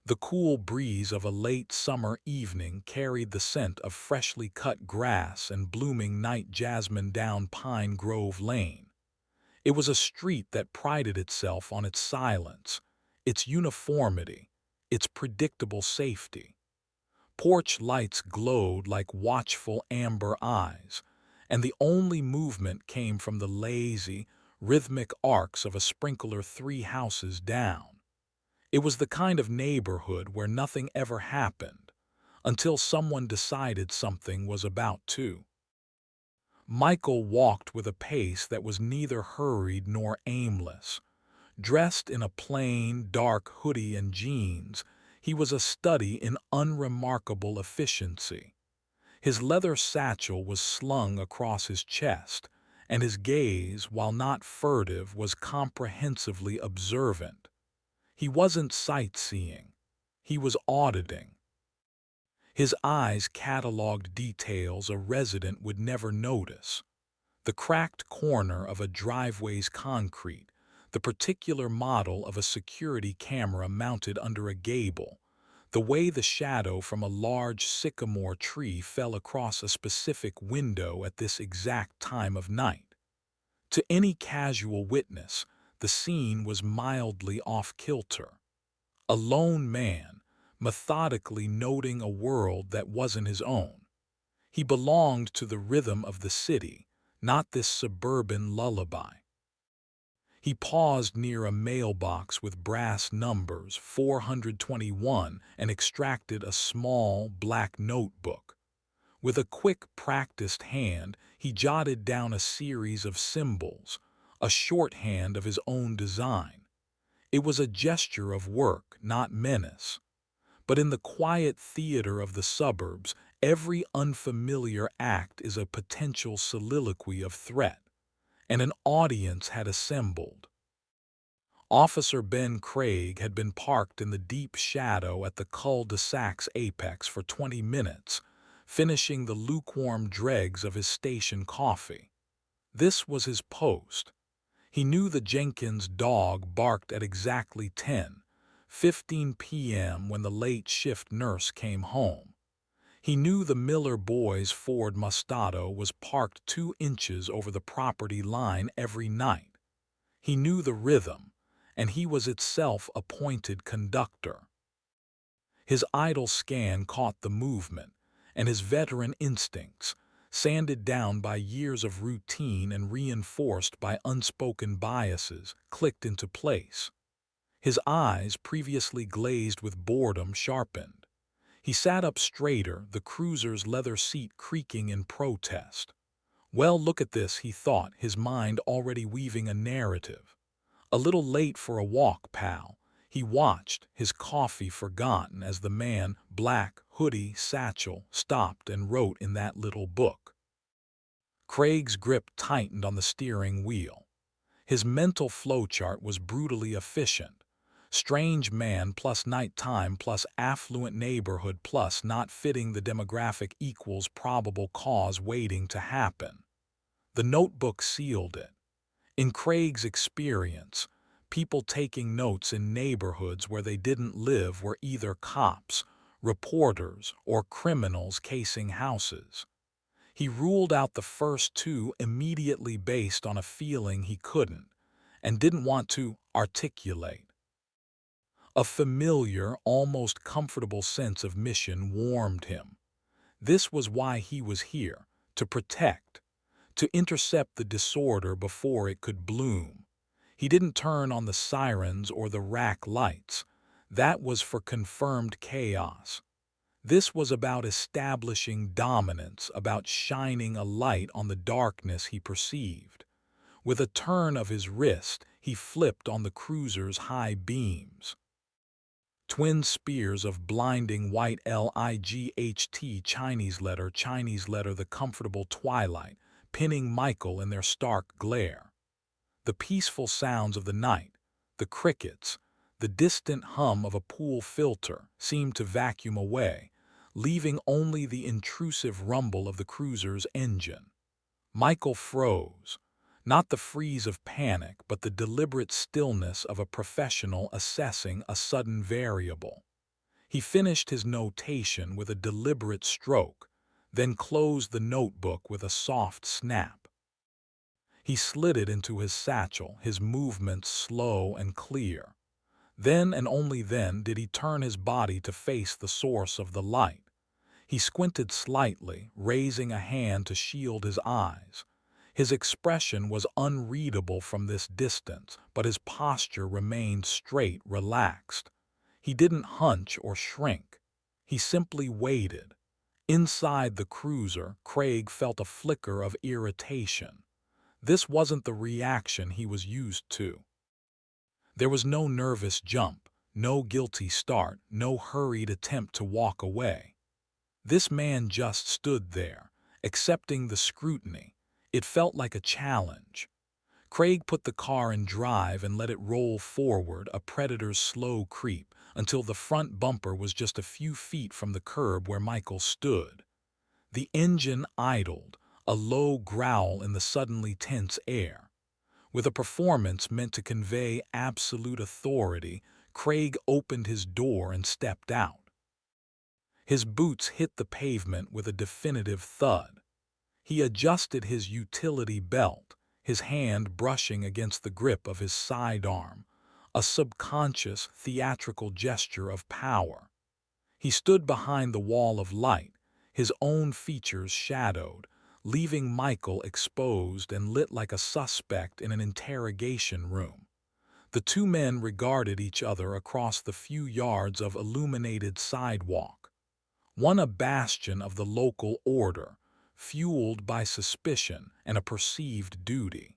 The cool breeze of a late summer evening carried the scent of freshly cut grass and blooming night jasmine down Pine Grove Lane. It was a street that prided itself on its silence, its uniformity, its predictable safety. Porch lights glowed like watchful amber eyes, and the only movement came from the lazy, rhythmic arcs of a sprinkler 3 houses down. It was the kind of neighborhood where nothing ever happened, until someone decided something was about to. Michael walked with a pace that was neither hurried nor aimless. Dressed in a plain, dark hoodie and jeans, he was a study in unremarkable efficiency. His leather satchel was slung across his chest, and his gaze, while not furtive, was comprehensively observant. He wasn't sightseeing. He was auditing. His eyes cataloged details a resident would never notice. The cracked corner of a driveway's concrete, the particular model of a security camera mounted under a gable, the way the shadow from a large sycamore tree fell across a specific window at this exact time of night. To any casual witness, the scene was mildly off-kilter. A lone man, methodically noting a world that wasn't his own. He belonged to the rhythm of the city, not this suburban lullaby. He paused near a mailbox with brass numbers 421 and extracted a small black notebook. With a quick, practiced hand, he jotted down a series of symbols, a shorthand of his own design. It was a gesture of work, not menace. But in the quiet theater of the suburbs, every unfamiliar act is a potential soliloquy of threat, and an audience had assembled. Officer Ben Craig had been parked in the deep shadow at the cul-de-sac's apex for 20 minutes, finishing the lukewarm dregs of his station coffee. This was his post. He knew the Jenkins dog barked at exactly 10:15 p.m. when the late shift nurse came home. He knew the Miller boys' Ford Mustado was parked 2 inches over the property line every night. He knew the rhythm, and he was its self-appointed conductor. His idle scan caught the movement, and his veteran instincts, sanded down by years of routine and reinforced by unspoken biases, clicked into place. His eyes, previously glazed with boredom, sharpened. He sat up straighter, the cruiser's leather seat creaking in protest. Well, look at this, he thought, his mind already weaving a narrative. A little late for a walk, pal. He watched, his coffee forgotten, as the man, black, hoodie, satchel, stopped and wrote in that little book. Craig's grip tightened on the steering wheel. His mental flowchart was brutally efficient. Strange man plus nighttime plus affluent neighborhood plus not fitting the demographic equals probable cause waiting to happen. The notebook sealed it. In Craig's experience, people taking notes in neighborhoods where they didn't live were either cops, reporters, or criminals casing houses. He ruled out the first two immediately based on a feeling he couldn't, and didn't want to, articulate. A familiar, almost comfortable sense of mission warmed him. This was why he was here, to protect, to intercept the disorder before it could bloom. He didn't turn on the sirens or the rack lights. That was for confirmed chaos. This was about establishing dominance, about shining a light on the darkness he perceived. With a turn of his wrist, he flipped on the cruiser's high beams. Twin spears of blinding white light Chinese letter, the comfortable twilight, pinning Michael in their stark glare. The peaceful sounds of the night, the crickets, the distant hum of a pool filter seemed to vacuum away, leaving only the intrusive rumble of the cruiser's engine. Michael froze, not the freeze of panic, but the deliberate stillness of a professional assessing a sudden variable. He finished his notation with a deliberate stroke, then closed the notebook with a soft snap. He slid it into his satchel, his movements slow and clear. Then and only then did he turn his body to face the source of the light. He squinted slightly, raising a hand to shield his eyes. His expression was unreadable from this distance, but his posture remained straight, relaxed. He didn't hunch or shrink. He simply waited. Inside the cruiser, Craig felt a flicker of irritation. This wasn't the reaction he was used to. There was no nervous jump, no guilty start, no hurried attempt to walk away. This man just stood there, accepting the scrutiny. It felt like a challenge. Craig put the car in drive and let it roll forward, a predator's slow creep, until the front bumper was just a few feet from the curb where Michael stood. The engine idled, a low growl in the suddenly tense air. With a performance meant to convey absolute authority, Craig opened his door and stepped out. His boots hit the pavement with a definitive thud. He adjusted his utility belt, his hand brushing against the grip of his sidearm, a subconscious, theatrical gesture of power. He stood behind the wall of light, his own features shadowed, leaving Michael exposed and lit like a suspect in an interrogation room. The two men regarded each other across the few yards of illuminated sidewalk. One a bastion of the local order, fueled by suspicion and a perceived duty.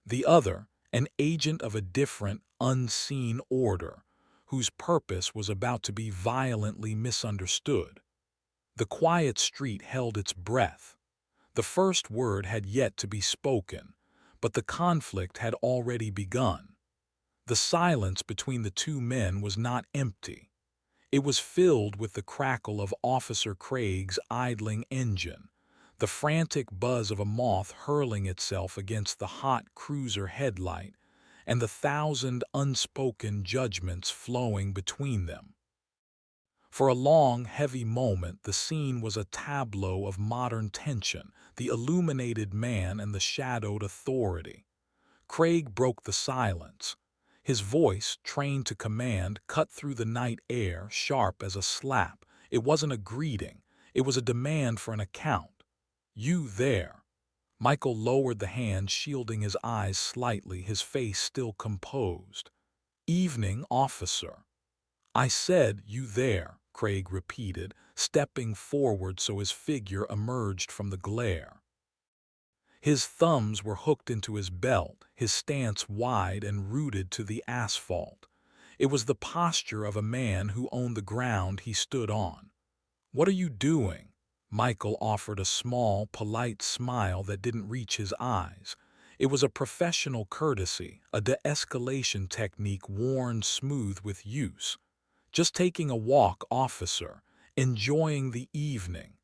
The other, an agent of a different, unseen order, whose purpose was about to be violently misunderstood. The quiet street held its breath. The first word had yet to be spoken, but the conflict had already begun. The silence between the two men was not empty. It was filled with the crackle of Officer Craig's idling engine, the frantic buzz of a moth hurling itself against the hot cruiser headlight, and the thousand unspoken judgments flowing between them. For a long, heavy moment, the scene was a tableau of modern tension, the illuminated man and the shadowed authority. Craig broke the silence. His voice, trained to command, cut through the night air, sharp as a slap. It wasn't a greeting. It was a demand for an account. "You there." Michael lowered the hand, shielding his eyes slightly, his face still composed. "Evening, officer." "I said, you there," Craig repeated, stepping forward so his figure emerged from the glare. His thumbs were hooked into his belt, his stance wide and rooted to the asphalt. It was the posture of a man who owned the ground he stood on. "What are you doing?" Michael offered a small, polite smile that didn't reach his eyes. It was a professional courtesy, a de-escalation technique worn smooth with use. "Just taking a walk, officer, enjoying the evening."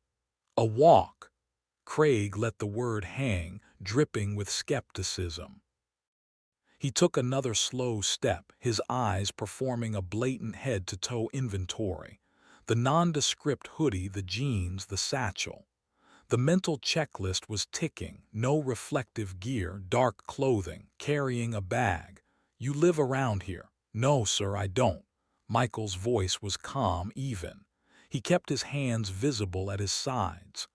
"A walk?" Craig let the word hang, dripping with skepticism. He took another slow step, his eyes performing a blatant head-to-toe inventory. The nondescript hoodie, the jeans, the satchel. The mental checklist was ticking: no reflective gear, dark clothing, carrying a bag. "You live around here?" "No, sir, I don't." Michael's voice was calm, even. He kept his hands visible at his sides.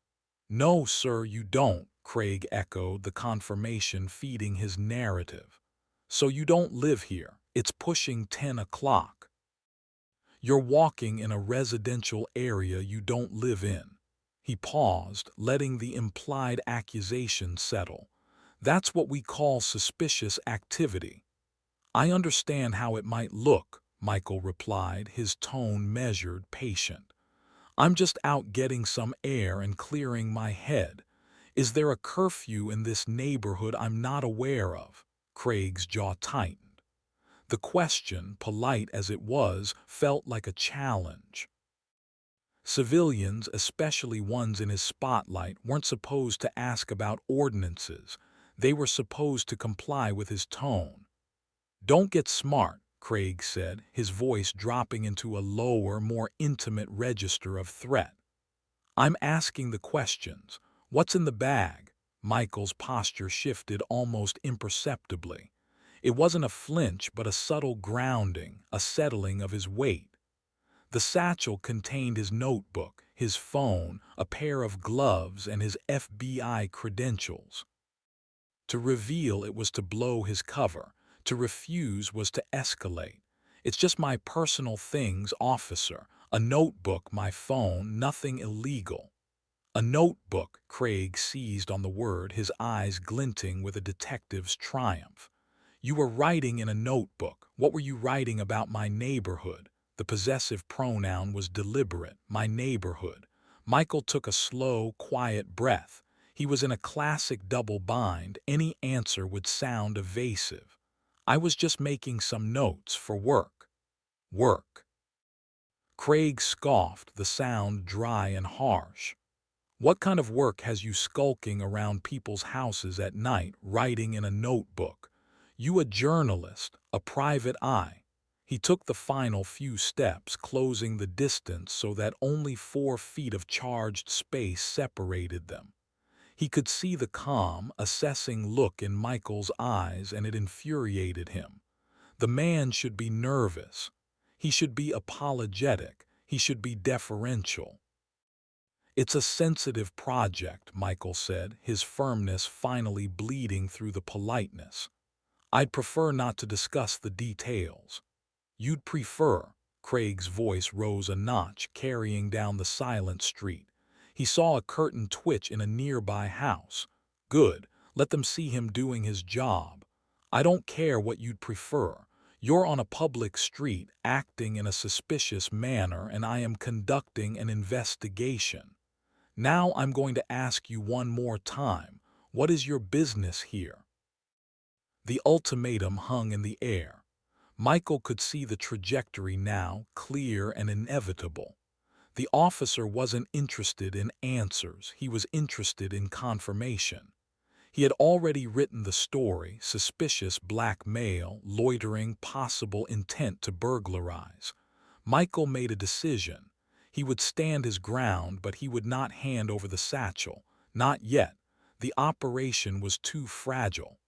"No, sir, you don't," Craig echoed, the confirmation feeding his narrative. "So you don't live here. It's pushing 10 o'clock. You're walking in a residential area you don't live in." He paused, letting the implied accusation settle. "That's what we call suspicious activity." "I understand how it might look," Michael replied, his tone measured, patient. "I'm just out getting some air and clearing my head. Is there a curfew in this neighborhood I'm not aware of?" Craig's jaw tightened. The question, polite as it was, felt like a challenge. Civilians, especially ones in his spotlight, weren't supposed to ask about ordinances. They were supposed to comply with his tone. "Don't get smart," Craig said, his voice dropping into a lower, more intimate register of threat. I'm asking the questions. What's in the bag? Michael's posture shifted almost imperceptibly. It wasn't a flinch, but a subtle grounding, a settling of his weight. The satchel contained his notebook, his phone, a pair of gloves, and his FBI credentials. To reveal it was to blow his cover. To refuse was to escalate. It's just my personal things, officer. A notebook, my phone, nothing illegal. A notebook, Craig seized on the word, his eyes glinting with a detective's triumph. You were writing in a notebook. What were you writing about my neighborhood? The possessive pronoun was deliberate, my neighborhood. Michael took a slow, quiet breath. He was in a classic double bind. Any answer would sound evasive. I was just making some notes for work. Work. Craig scoffed, the sound dry and harsh. What kind of work has you skulking around people's houses at night, writing in a notebook? You a journalist, a private eye. He took the final few steps, closing the distance so that only 4 feet of charged space separated them. He could see the calm, assessing look in Michael's eyes, and it infuriated him. The man should be nervous. He should be apologetic. He should be deferential. It's a sensitive project, Michael said, his firmness finally bleeding through the politeness. I'd prefer not to discuss the details. You'd prefer. Craig's voice rose a notch, carrying down the silent street. He saw a curtain twitch in a nearby house. Good, let them see him doing his job. I don't care what you'd prefer. You're on a public street, acting in a suspicious manner, and I am conducting an investigation. Now I'm going to ask you one more time. What is your business here? The ultimatum hung in the air. Michael could see the trajectory now, clear and inevitable. The officer wasn't interested in answers, he was interested in confirmation. He had already written the story: suspicious blackmail, loitering, possible intent to burglarize. Michael made a decision. He would stand his ground, but he would not hand over the satchel. Not yet. The operation was too fragile.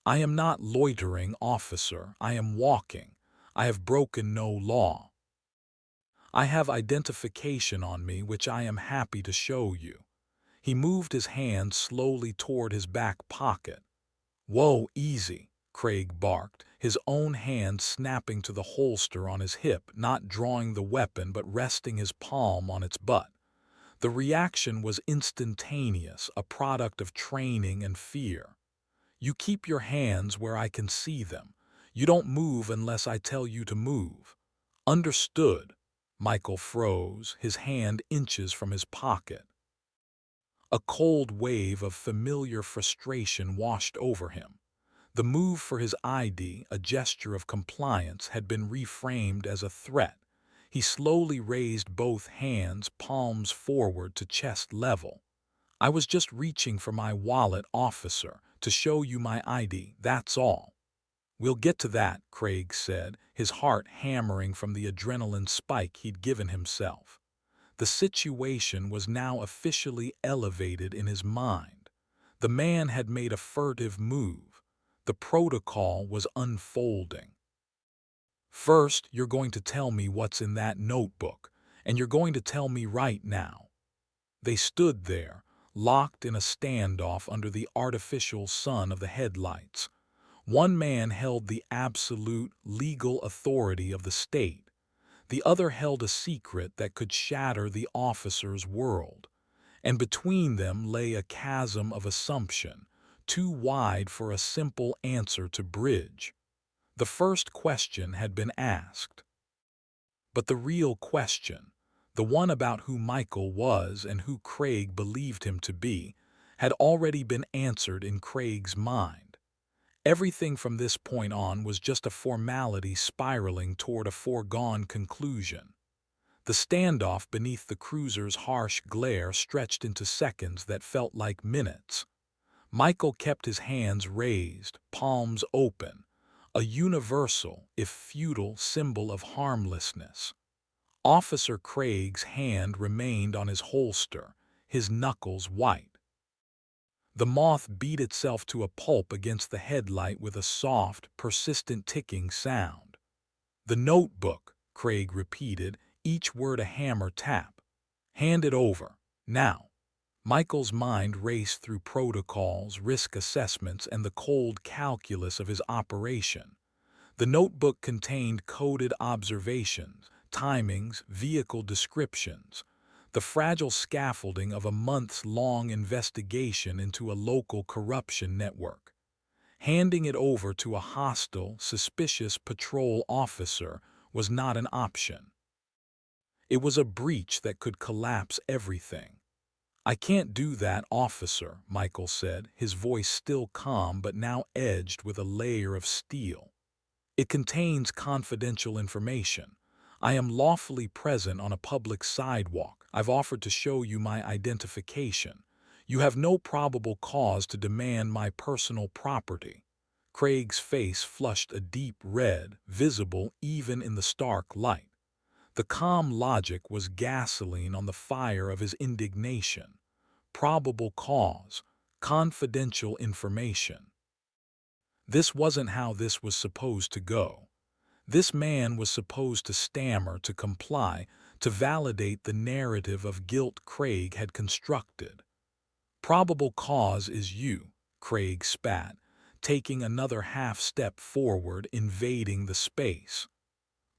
I am not loitering, officer. I am walking. I have broken no law. I have identification on me, which I am happy to show you. He moved his hand slowly toward his back pocket. Whoa, easy, Craig barked, his own hand snapping to the holster on his hip, not drawing the weapon but resting his palm on its butt. The reaction was instantaneous, a product of training and fear. You keep your hands where I can see them. You don't move unless I tell you to move. Understood. Michael froze, his hand inches from his pocket. A cold wave of familiar frustration washed over him. The move for his ID, a gesture of compliance, had been reframed as a threat. He slowly raised both hands, palms forward to chest level. I was just reaching for my wallet, officer, to show you my ID, that's all. We'll get to that, Craig said, his heart hammering from the adrenaline spike he'd given himself. The situation was now officially elevated in his mind. The man had made a furtive move. The protocol was unfolding. First, you're going to tell me what's in that notebook, and you're going to tell me right now. They stood there, locked in a standoff under the artificial sun of the headlights. One man held the absolute, legal authority of the state. The other held a secret that could shatter the officer's world. And between them lay a chasm of assumption, too wide for a simple answer to bridge. The first question had been asked. But the real question, the one about who Michael was and who Craig believed him to be, had already been answered in Craig's mind. Everything from this point on was just a formality spiraling toward a foregone conclusion. The standoff beneath the cruiser's harsh glare stretched into seconds that felt like minutes. Michael kept his hands raised, palms open, a universal, if futile, symbol of harmlessness. Officer Craig's hand remained on his holster, his knuckles white. The moth beat itself to a pulp against the headlight with a soft, persistent ticking sound. "The notebook," Craig repeated, each word a hammer tap. "Hand it over, now." Michael's mind raced through protocols, risk assessments, and the cold calculus of his operation. The notebook contained coded observations, timings, vehicle descriptions, the fragile scaffolding of a months-long investigation into a local corruption network. Handing it over to a hostile, suspicious patrol officer was not an option. It was a breach that could collapse everything. "I can't do that, officer," Michael said, his voice still calm but now edged with a layer of steel. "It contains confidential information. I am lawfully present on a public sidewalk. I've offered to show you my identification. You have no probable cause to demand my personal property." Craig's face flushed a deep red, visible even in the stark light. The calm logic was gasoline on the fire of his indignation. Probable cause, confidential information. This wasn't how this was supposed to go. This man was supposed to stammer, to comply, to validate the narrative of guilt Craig had constructed. "Probable cause is you," Craig spat, taking another half-step forward, invading the space.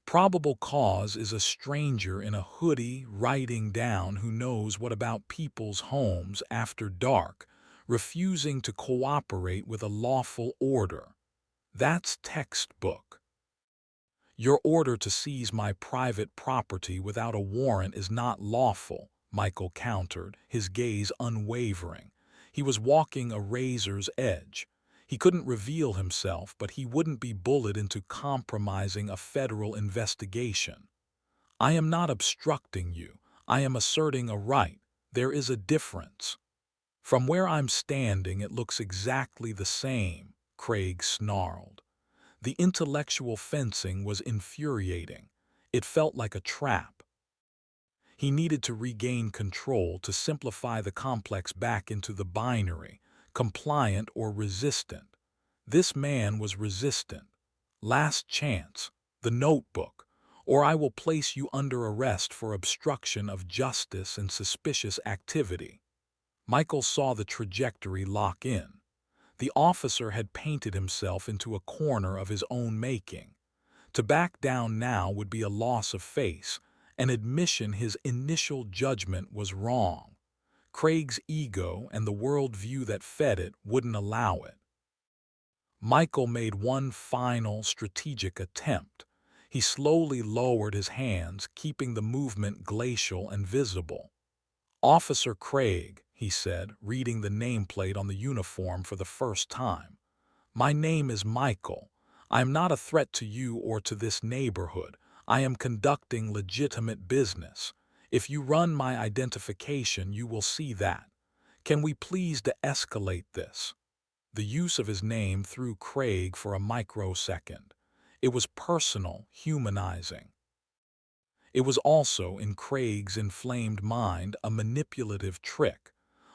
"Probable cause is a stranger in a hoodie writing down who knows what about people's homes after dark, refusing to cooperate with a lawful order. That's textbook. Your order to seize my private property without a warrant is not lawful," Michael countered, his gaze unwavering. He was walking a razor's edge. He couldn't reveal himself, but he wouldn't be bullied into compromising a federal investigation. "I am not obstructing you. I am asserting a right. There is a difference." "From where I'm standing, it looks exactly the same," Craig snarled. The intellectual fencing was infuriating. It felt like a trap. He needed to regain control, to simplify the complex back into the binary, compliant or resistant. This man was resistant. "Last chance, the notebook, or I will place you under arrest for obstruction of justice and suspicious activity." Michael saw the trajectory lock in. The officer had painted himself into a corner of his own making. To back down now would be a loss of face, an admission his initial judgment was wrong. Craig's ego and the worldview that fed it wouldn't allow it. Michael made one final strategic attempt. He slowly lowered his hands, keeping the movement glacial and visible. "Officer Craig," he said, reading the nameplate on the uniform for the first time. "My name is Michael. I am not a threat to you or to this neighborhood. I am conducting legitimate business. If you run my identification, you will see that. Can we please de-escalate this?" The use of his name threw Craig for a microsecond. It was personal, humanizing. It was also, in Craig's inflamed mind, a manipulative trick,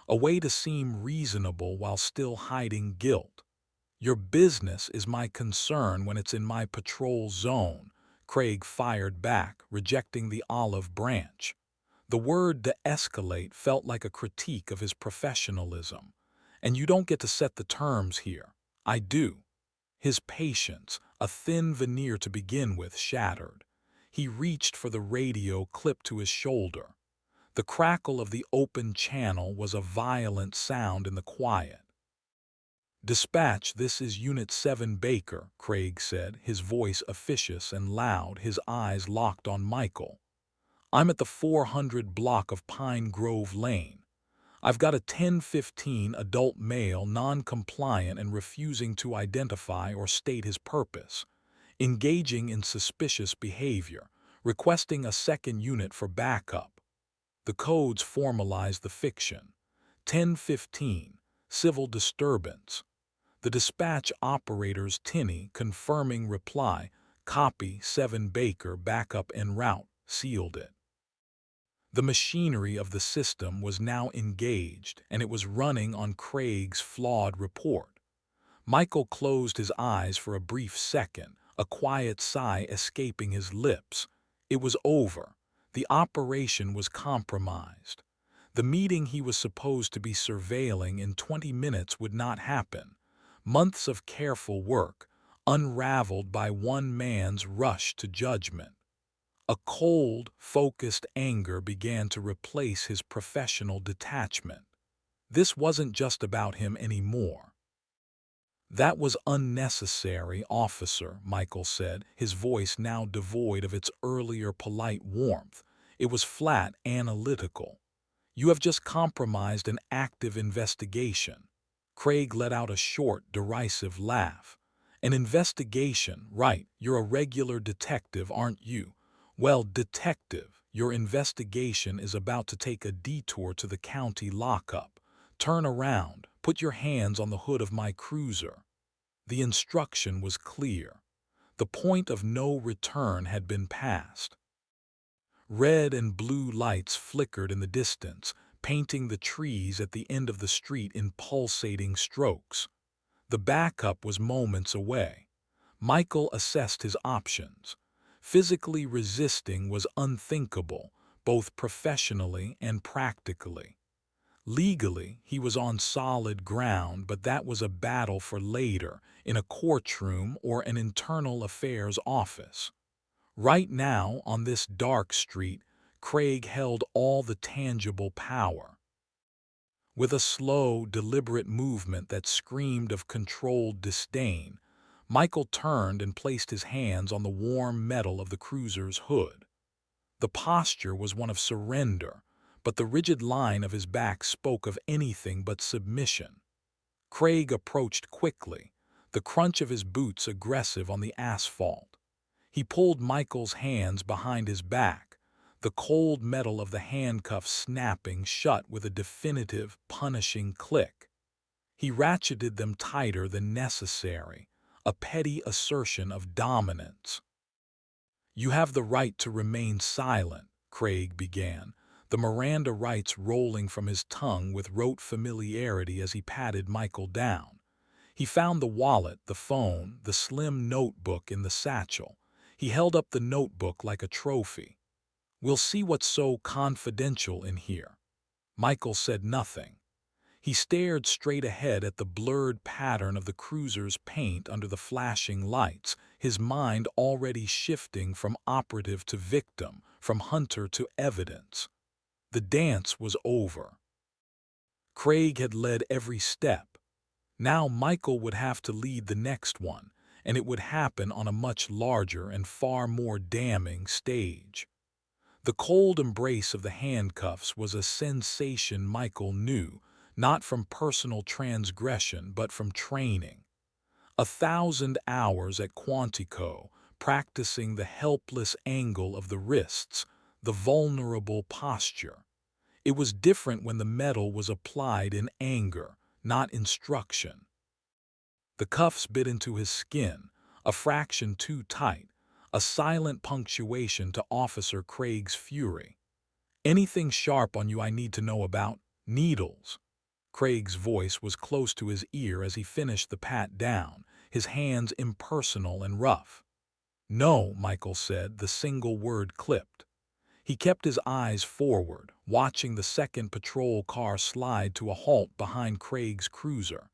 a way to seem reasonable while still hiding guilt. "Your business is my concern when it's in my patrol zone," Craig fired back, rejecting the olive branch. The word de-escalate felt like a critique of his professionalism. "And you don't get to set the terms here. I do." His patience, a thin veneer to begin with, shattered. He reached for the radio clipped to his shoulder. The crackle of the open channel was a violent sound in the quiet. "Dispatch, this is Unit 7 Baker," Craig said, his voice officious and loud, his eyes locked on Michael. "I'm at the 400 block of Pine Grove Lane. I've got a 1015 adult male non-compliant and refusing to identify or state his purpose, engaging in suspicious behavior, requesting a second unit for backup." The codes formalized the fiction. 1015, civil disturbance. The dispatch operator's tinny, confirming reply, "Copy 7 Baker, backup en route," sealed it. The machinery of the system was now engaged, and it was running on Craig's flawed report. Michael closed his eyes for a brief second, a quiet sigh escaping his lips. It was over. The operation was compromised. The meeting he was supposed to be surveilling in 20 minutes would not happen. Months of careful work, unraveled by one man's rush to judgment. A cold, focused anger began to replace his professional detachment. This wasn't just about him anymore. "That was unnecessary, officer," Michael said, his voice now devoid of its earlier polite warmth. It was flat, analytical. "You have just compromised an active investigation." Craig let out a short, derisive laugh. "An investigation, right? You're a regular detective, aren't you? Well, detective, your investigation is about to take a detour to the county lockup. Turn around, put your hands on the hood of my cruiser." The instruction was clear. The point of no return had been passed. Red and blue lights flickered in the distance, painting the trees at the end of the street in pulsating strokes. The backup was moments away. Michael assessed his options. Physically resisting was unthinkable, both professionally and practically. Legally, he was on solid ground, but that was a battle for later, in a courtroom or an internal affairs office. Right now, on this dark street, Craig held all the tangible power. With a slow, deliberate movement that screamed of controlled disdain, Michael turned and placed his hands on the warm metal of the cruiser's hood. The posture was one of surrender, but the rigid line of his back spoke of anything but submission. Craig approached quickly, the crunch of his boots aggressive on the asphalt. He pulled Michael's hands behind his back, the cold metal of the handcuffs snapping shut with a definitive, punishing click. He ratcheted them tighter than necessary, a petty assertion of dominance. "You have the right to remain silent," Craig began, the Miranda rights rolling from his tongue with rote familiarity as he patted Michael down. He found the wallet, the phone, the slim notebook in the satchel. He held up the notebook like a trophy. "We'll see what's so confidential in here." Michael said nothing. He stared straight ahead at the blurred pattern of the cruiser's paint under the flashing lights, his mind already shifting from operative to victim, from hunter to evidence. The dance was over. Craig had led every step. Now Michael would have to lead the next one, and it would happen on a much larger and far more damning stage. The cold embrace of the handcuffs was a sensation Michael knew, not from personal transgression but from training. 1,000 hours at Quantico, practicing the helpless angle of the wrists, the vulnerable posture. It was different when the metal was applied in anger, not instruction. The cuffs bit into his skin, a fraction too tight, a silent punctuation to Officer Craig's fury. "Anything sharp on you I need to know about? Needles." Craig's voice was close to his ear as he finished the pat down, his hands impersonal and rough. "No," Michael said, the single word clipped. He kept his eyes forward, watching the second patrol car slide to a halt behind Craig's cruiser.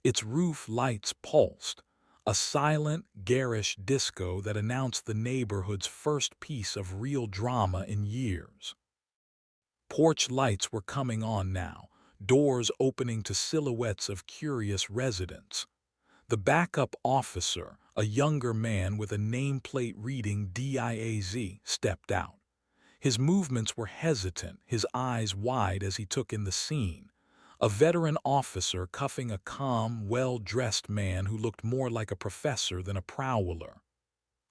Its roof lights pulsed, a silent, garish disco that announced the neighborhood's first piece of real drama in years. Porch lights were coming on now, doors opening to silhouettes of curious residents. The backup officer, a younger man with a nameplate reading DIAZ, stepped out. His movements were hesitant, his eyes wide as he took in the scene. A veteran officer cuffing a calm, well-dressed man who looked more like a professor than a prowler.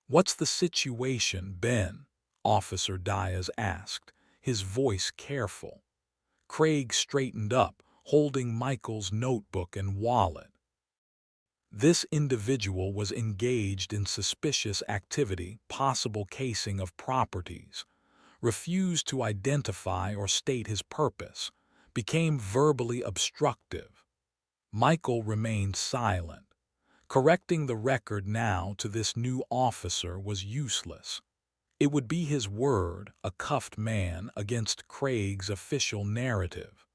"What's the situation, Ben?" Officer Diaz asked, his voice careful. Craig straightened up, holding Michael's notebook and wallet. This individual was engaged in suspicious activity, possible casing of properties, refused to identify or state his purpose, became verbally obstructive. Michael remained silent. Correcting the record now to this new officer was useless. It would be his word, a cuffed man, against Craig's official narrative.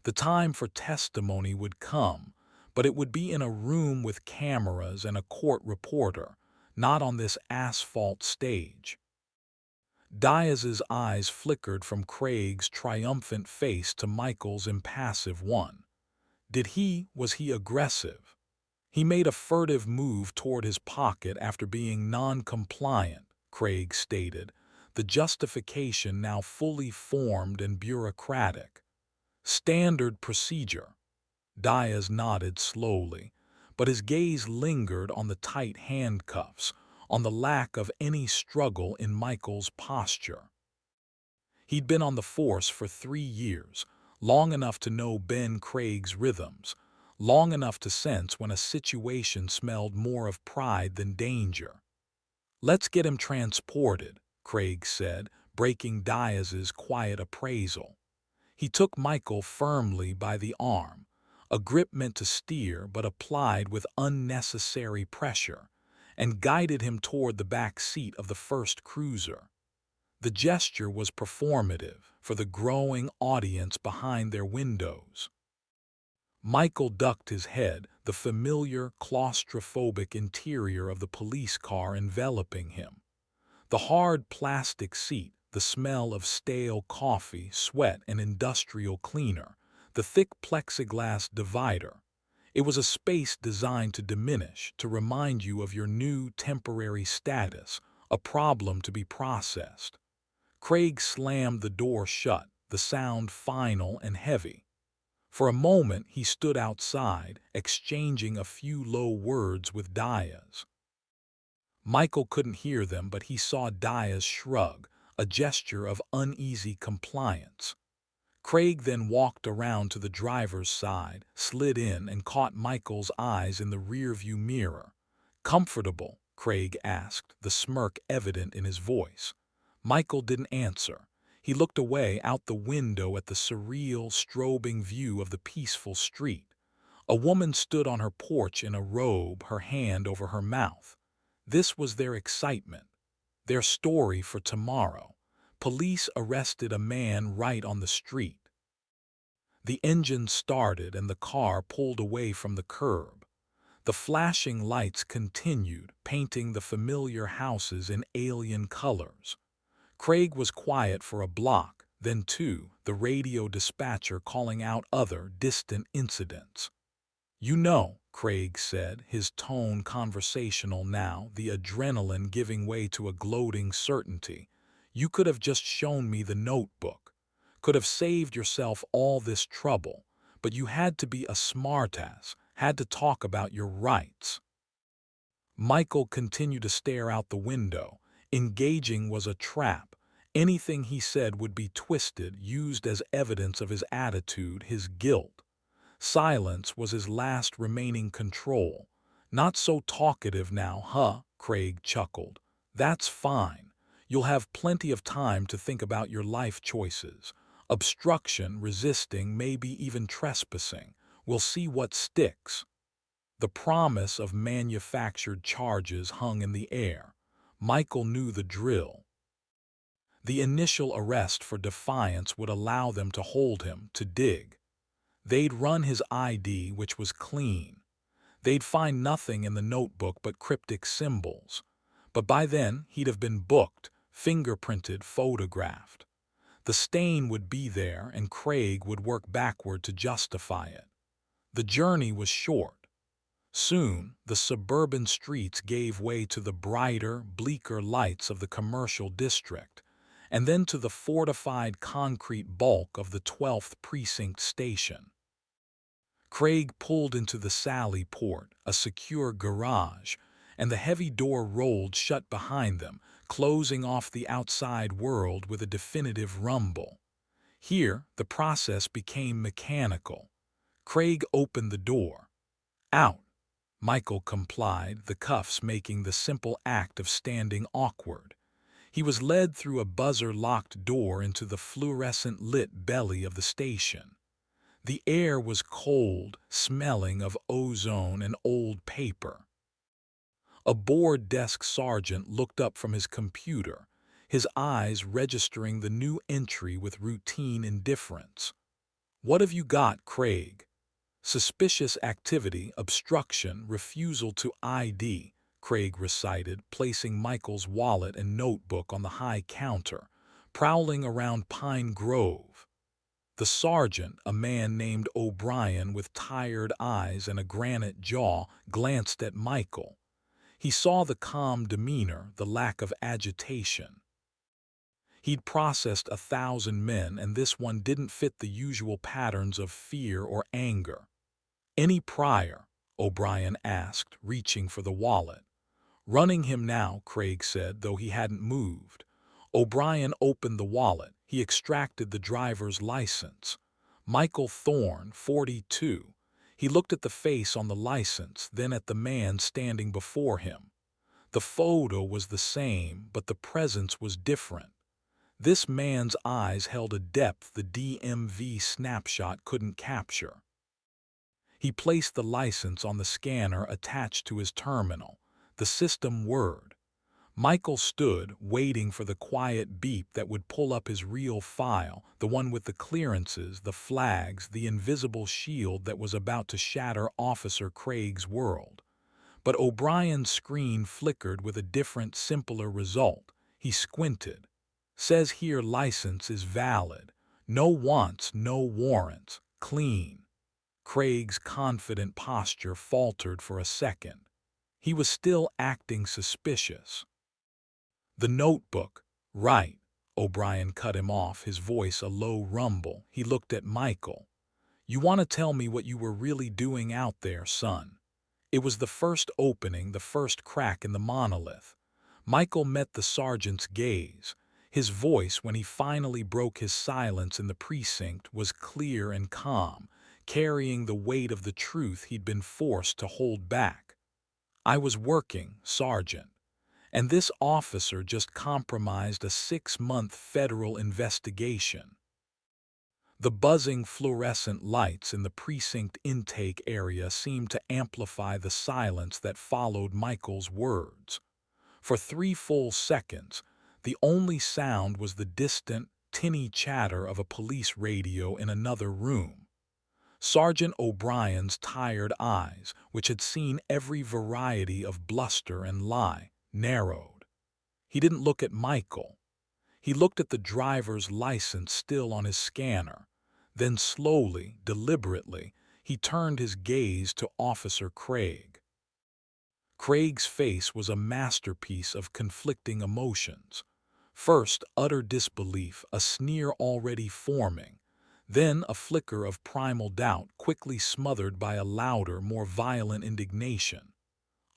The time for testimony would come, but it would be in a room with cameras and a court reporter, not on this asphalt stage. Diaz's eyes flickered from Craig's triumphant face to Michael's impassive one. Was he aggressive? He made a furtive move toward his pocket after being non-compliant, Craig stated, the justification now fully formed and bureaucratic. Standard procedure. Diaz nodded slowly, but his gaze lingered on the tight handcuffs, on the lack of any struggle in Michael's posture. He'd been on the force for 3 years, long enough to know Ben Craig's rhythms, long enough to sense when a situation smelled more of pride than danger. "Let's get him transported," Craig said, breaking Diaz's quiet appraisal. He took Michael firmly by the arm, a grip meant to steer but applied with unnecessary pressure, and guided him toward the back seat of the first cruiser. The gesture was performative for the growing audience behind their windows. Michael ducked his head, the familiar, claustrophobic interior of the police car enveloping him. The hard plastic seat, the smell of stale coffee, sweat, and industrial cleaner, the thick plexiglass divider. It was a space designed to diminish, to remind you of your new temporary status, a problem to be processed. Craig slammed the door shut, the sound final and heavy. For a moment he stood outside, exchanging a few low words with Diaz. Michael couldn't hear them, but he saw Diaz shrug, a gesture of uneasy compliance. Craig then walked around to the driver's side, slid in, and caught Michael's eyes in the rearview mirror. "Comfortable?" Craig asked, the smirk evident in his voice. Michael didn't answer. He looked away out the window at the surreal, strobing view of the peaceful street. A woman stood on her porch in a robe, her hand over her mouth. This was their excitement, their story for tomorrow. Police arrested a man right on the street. The engine started and the car pulled away from the curb. The flashing lights continued, painting the familiar houses in alien colors. Craig was quiet for a block, then 2, the radio dispatcher calling out other, distant incidents. "You know," Craig said, his tone conversational now, the adrenaline giving way to a gloating certainty, "you could have just shown me the notebook, could have saved yourself all this trouble, but you had to be a smartass, had to talk about your rights." Michael continued to stare out the window. Engaging was a trap. Anything he said would be twisted, used as evidence of his attitude, his guilt. Silence was his last remaining control. "Not so talkative now, huh?" Craig chuckled. "That's fine. You'll have plenty of time to think about your life choices. Obstruction, resisting, maybe even trespassing. We'll see what sticks." The promise of manufactured charges hung in the air. Michael knew the drill. The initial arrest for defiance would allow them to hold him, to dig. They'd run his ID, which was clean. They'd find nothing in the notebook but cryptic symbols. But by then, he'd have been booked, fingerprinted, photographed. The stain would be there, and Craig would work backward to justify it. The journey was short. Soon, the suburban streets gave way to the brighter, bleaker lights of the commercial district, and then to the fortified concrete bulk of the 12th Precinct station. Craig pulled into the Sally Port, a secure garage, and the heavy door rolled shut behind them, closing off the outside world with a definitive rumble. Here, the process became mechanical. Craig opened the door. Out. Michael complied, the cuffs making the simple act of standing awkward. He was led through a buzzer-locked door into the fluorescent-lit belly of the station. The air was cold, smelling of ozone and old paper. A bored desk sergeant looked up from his computer, his eyes registering the new entry with routine indifference. "What have you got, Craig?" "Suspicious activity, obstruction, refusal to ID," Craig recited, placing Michael's wallet and notebook on the high counter, "prowling around Pine Grove." The sergeant, a man named O'Brien with tired eyes and a granite jaw, glanced at Michael. He saw the calm demeanor, the lack of agitation. He'd processed 1,000 men, and this one didn't fit the usual patterns of fear or anger. "Any prior?" O'Brien asked, reaching for the wallet. "Running him now," Craig said, though he hadn't moved. O'Brien opened the wallet. He extracted the driver's license. Michael Thorne, 42. He looked at the face on the license, then at the man standing before him. The photo was the same, but the presence was different. This man's eyes held a depth the DMV snapshot couldn't capture. He placed the license on the scanner attached to his terminal. The system whirred. Michael stood, waiting for the quiet beep that would pull up his real file, the one with the clearances, the flags, the invisible shield that was about to shatter Officer Craig's world. But O'Brien's screen flickered with a different, simpler result. He squinted. "Says here license is valid. No wants, no warrants. Clean." Craig's confident posture faltered for a second. He was still acting suspicious. "The notebook." "Right." O'Brien cut him off, his voice a low rumble. He looked at Michael. "You want to tell me what you were really doing out there, son?" It was the first opening, the first crack in the monolith. Michael met the sergeant's gaze. His voice, when he finally broke his silence in the precinct, was clear and calm, carrying the weight of the truth he'd been forced to hold back. "I was working, Sergeant, and this officer just compromised a 6-month federal investigation." The buzzing fluorescent lights in the precinct intake area seemed to amplify the silence that followed Michael's words. For 3 full seconds, the only sound was the distant, tinny chatter of a police radio in another room. Sergeant O'Brien's tired eyes, which had seen every variety of bluster and lie, narrowed. He didn't look at Michael. He looked at the driver's license still on his scanner. Then slowly, deliberately, he turned his gaze to Officer Craig. Craig's face was a masterpiece of conflicting emotions. First, utter disbelief, a sneer already forming. Then a flicker of primal doubt, quickly smothered by a louder, more violent indignation.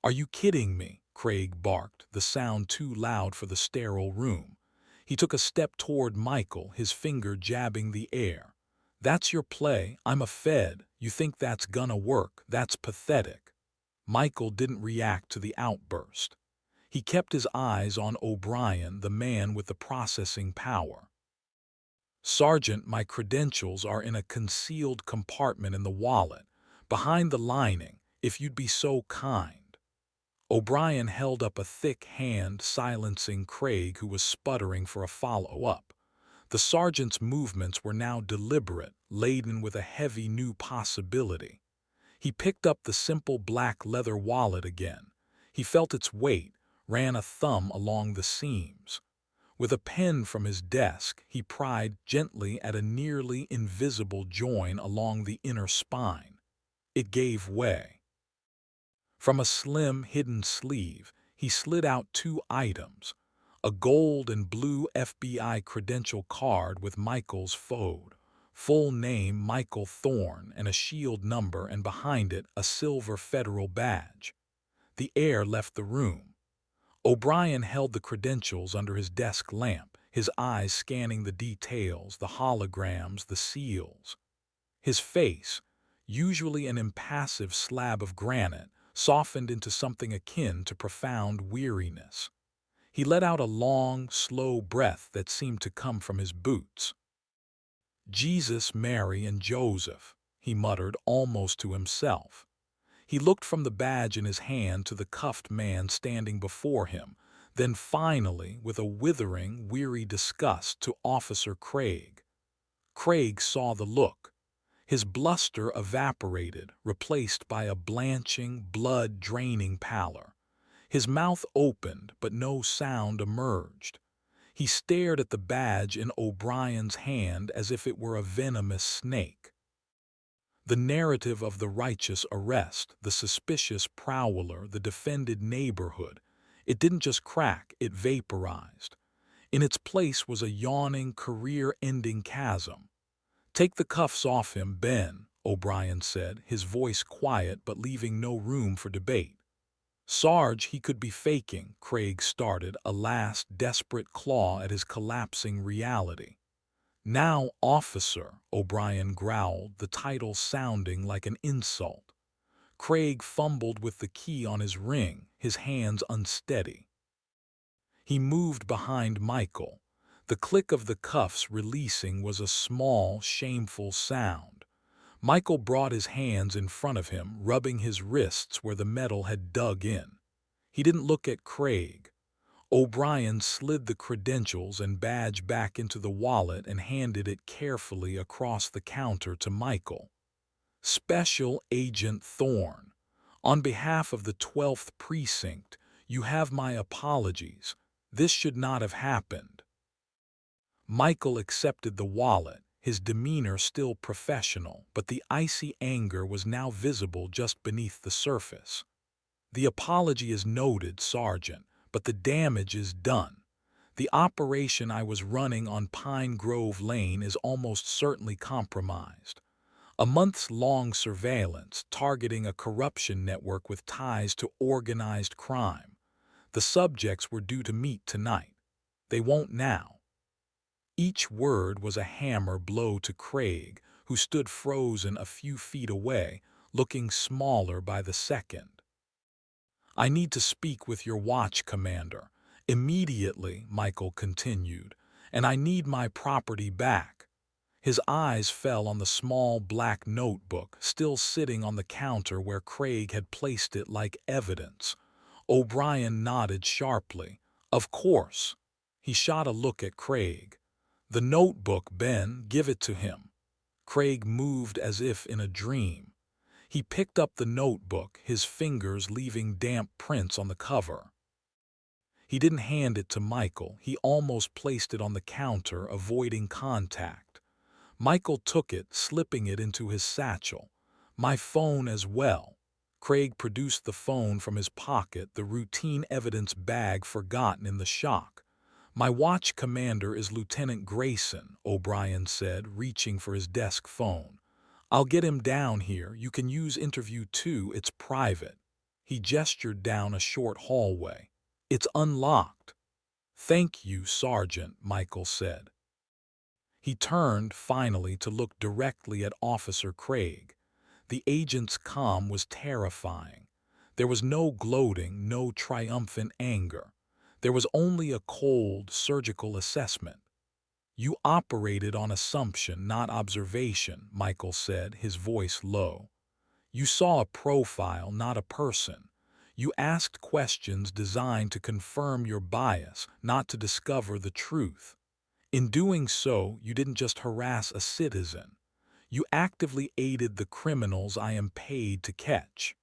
"Are you kidding me?" Craig barked, the sound too loud for the sterile room. He took a step toward Michael, his finger jabbing the air. "That's your play. I'm a Fed. You think that's gonna work? That's pathetic." Michael didn't react to the outburst. He kept his eyes on O'Brien, the man with the processing power. "Sergeant, my credentials are in a concealed compartment in the wallet, behind the lining, if you'd be so kind." O'Brien held up a thick hand, silencing Craig, who was sputtering for a follow-up. The sergeant's movements were now deliberate, laden with a heavy new possibility. He picked up the simple black leather wallet again. He felt its weight, ran a thumb along the seams. With a pen from his desk, he pried gently at a nearly invisible join along the inner spine. It gave way. From a slim, hidden sleeve, he slid out 2 items, a gold and blue FBI credential card with Michael's full name Michael Thorne and a shield number, and behind it a silver federal badge. The air left the room. O'Brien held the credentials under his desk lamp, his eyes scanning the details, the holograms, the seals. His face, usually an impassive slab of granite, softened into something akin to profound weariness. He let out a long, slow breath that seemed to come from his boots. "Jesus, Mary, and Joseph," he muttered almost to himself. He looked from the badge in his hand to the cuffed man standing before him, then finally, with a withering, weary disgust, to Officer Craig. Craig saw the look. His bluster evaporated, replaced by a blanching, blood-draining pallor. His mouth opened, but no sound emerged. He stared at the badge in O'Brien's hand as if it were a venomous snake. The narrative of the righteous arrest, the suspicious prowler, the defended neighborhood, it didn't just crack, it vaporized. In its place was a yawning, career-ending chasm. "Take the cuffs off him, Ben," O'Brien said, his voice quiet but leaving no room for debate. "Sarge, he could be faking," Craig started, a last desperate claw at his collapsing reality. "Now, officer," O'Brien growled, the title sounding like an insult. Craig fumbled with the key on his ring, his hands unsteady. He moved behind Michael. The click of the cuffs releasing was a small, shameful sound. Michael brought his hands in front of him, rubbing his wrists where the metal had dug in. He didn't look at Craig. O'Brien slid the credentials and badge back into the wallet and handed it carefully across the counter to Michael. "Special Agent Thorne, on behalf of the 12th Precinct, you have my apologies. This should not have happened." Michael accepted the wallet, his demeanor still professional, but the icy anger was now visible just beneath the surface. "The apology is noted, Sergeant, but the damage is done. The operation I was running on Pine Grove Lane is almost certainly compromised. A months-long surveillance targeting a corruption network with ties to organized crime. The subjects were due to meet tonight. They won't now." Each word was a hammer blow to Craig, who stood frozen a few feet away, looking smaller by the second. "I need to speak with your watch commander. Immediately," Michael continued, "and I need my property back." His eyes fell on the small black notebook still sitting on the counter where Craig had placed it like evidence. O'Brien nodded sharply. "Of course." He shot a look at Craig. "The notebook, Ben, give it to him." Craig moved as if in a dream. He picked up the notebook, his fingers leaving damp prints on the cover. He didn't hand it to Michael. He almost placed it on the counter, avoiding contact. Michael took it, slipping it into his satchel. "My phone as well." Craig produced the phone from his pocket, the routine evidence bag forgotten in the shock. "My watch commander is Lieutenant Grayson," O'Brien said, reaching for his desk phone. "I'll get him down here. You can use interview 2, it's private." He gestured down a short hallway. "It's unlocked." "Thank you, Sergeant," Michael said. He turned, finally, to look directly at Officer Craig. The agent's calm was terrifying. There was no gloating, no triumphant anger. There was only a cold, surgical assessment. "You operated on assumption, not observation," Michael said, his voice low. "You saw a profile, not a person. You asked questions designed to confirm your bias, not to discover the truth. In doing so, you didn't just harass a citizen. You actively aided the criminals I am paid to catch.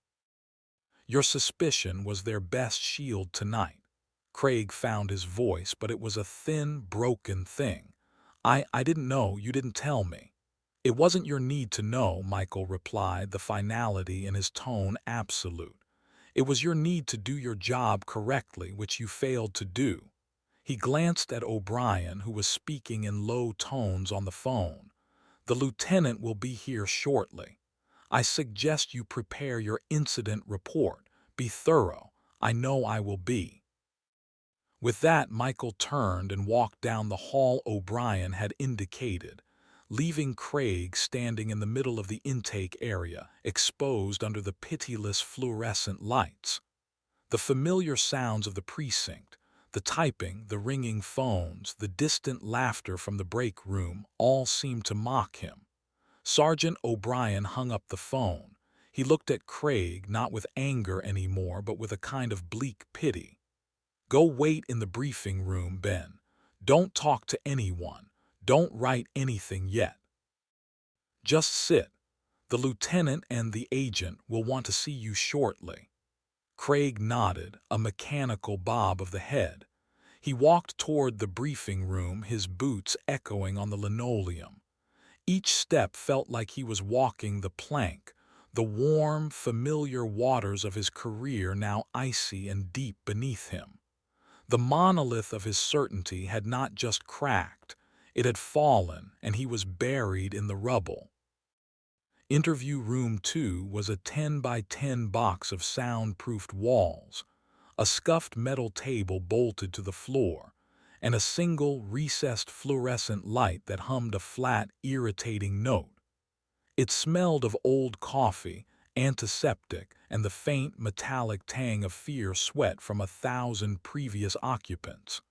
Your suspicion was their best shield tonight." Craig found his voice, but it was a thin, broken thing. I didn't know, you didn't tell me." "It wasn't your need to know," Michael replied, the finality in his tone absolute. "It was your need to do your job correctly, which you failed to do." He glanced at O'Brien, who was speaking in low tones on the phone. "The lieutenant will be here shortly. I suggest you prepare your incident report. Be thorough. I know I will be." With that, Michael turned and walked down the hall O'Brien had indicated. leaving Craig standing in the middle of the intake area, exposed under the pitiless fluorescent lights. The familiar sounds of the precinct, the typing, the ringing phones, the distant laughter from the break room all seemed to mock him. Sergeant O'Brien hung up the phone. He looked at Craig not with anger anymore, but with a kind of bleak pity. "Go wait in the briefing room, Ben. Don't talk to anyone. Don't write anything yet. Just sit. The lieutenant and the agent will want to see you shortly." Craig nodded, a mechanical bob of the head. He walked toward the briefing room, his boots echoing on the linoleum. Each step felt like he was walking the plank, the warm, familiar waters of his career now icy and deep beneath him. The monolith of his certainty had not just cracked, it had fallen, and he was buried in the rubble. Interview Room 2 was a 10 by 10 box of soundproofed walls, a scuffed metal table bolted to the floor, and a single recessed fluorescent light that hummed a flat, irritating note. It smelled of old coffee, antiseptic, and the faint metallic tang of fear sweat from 1,000 previous occupants.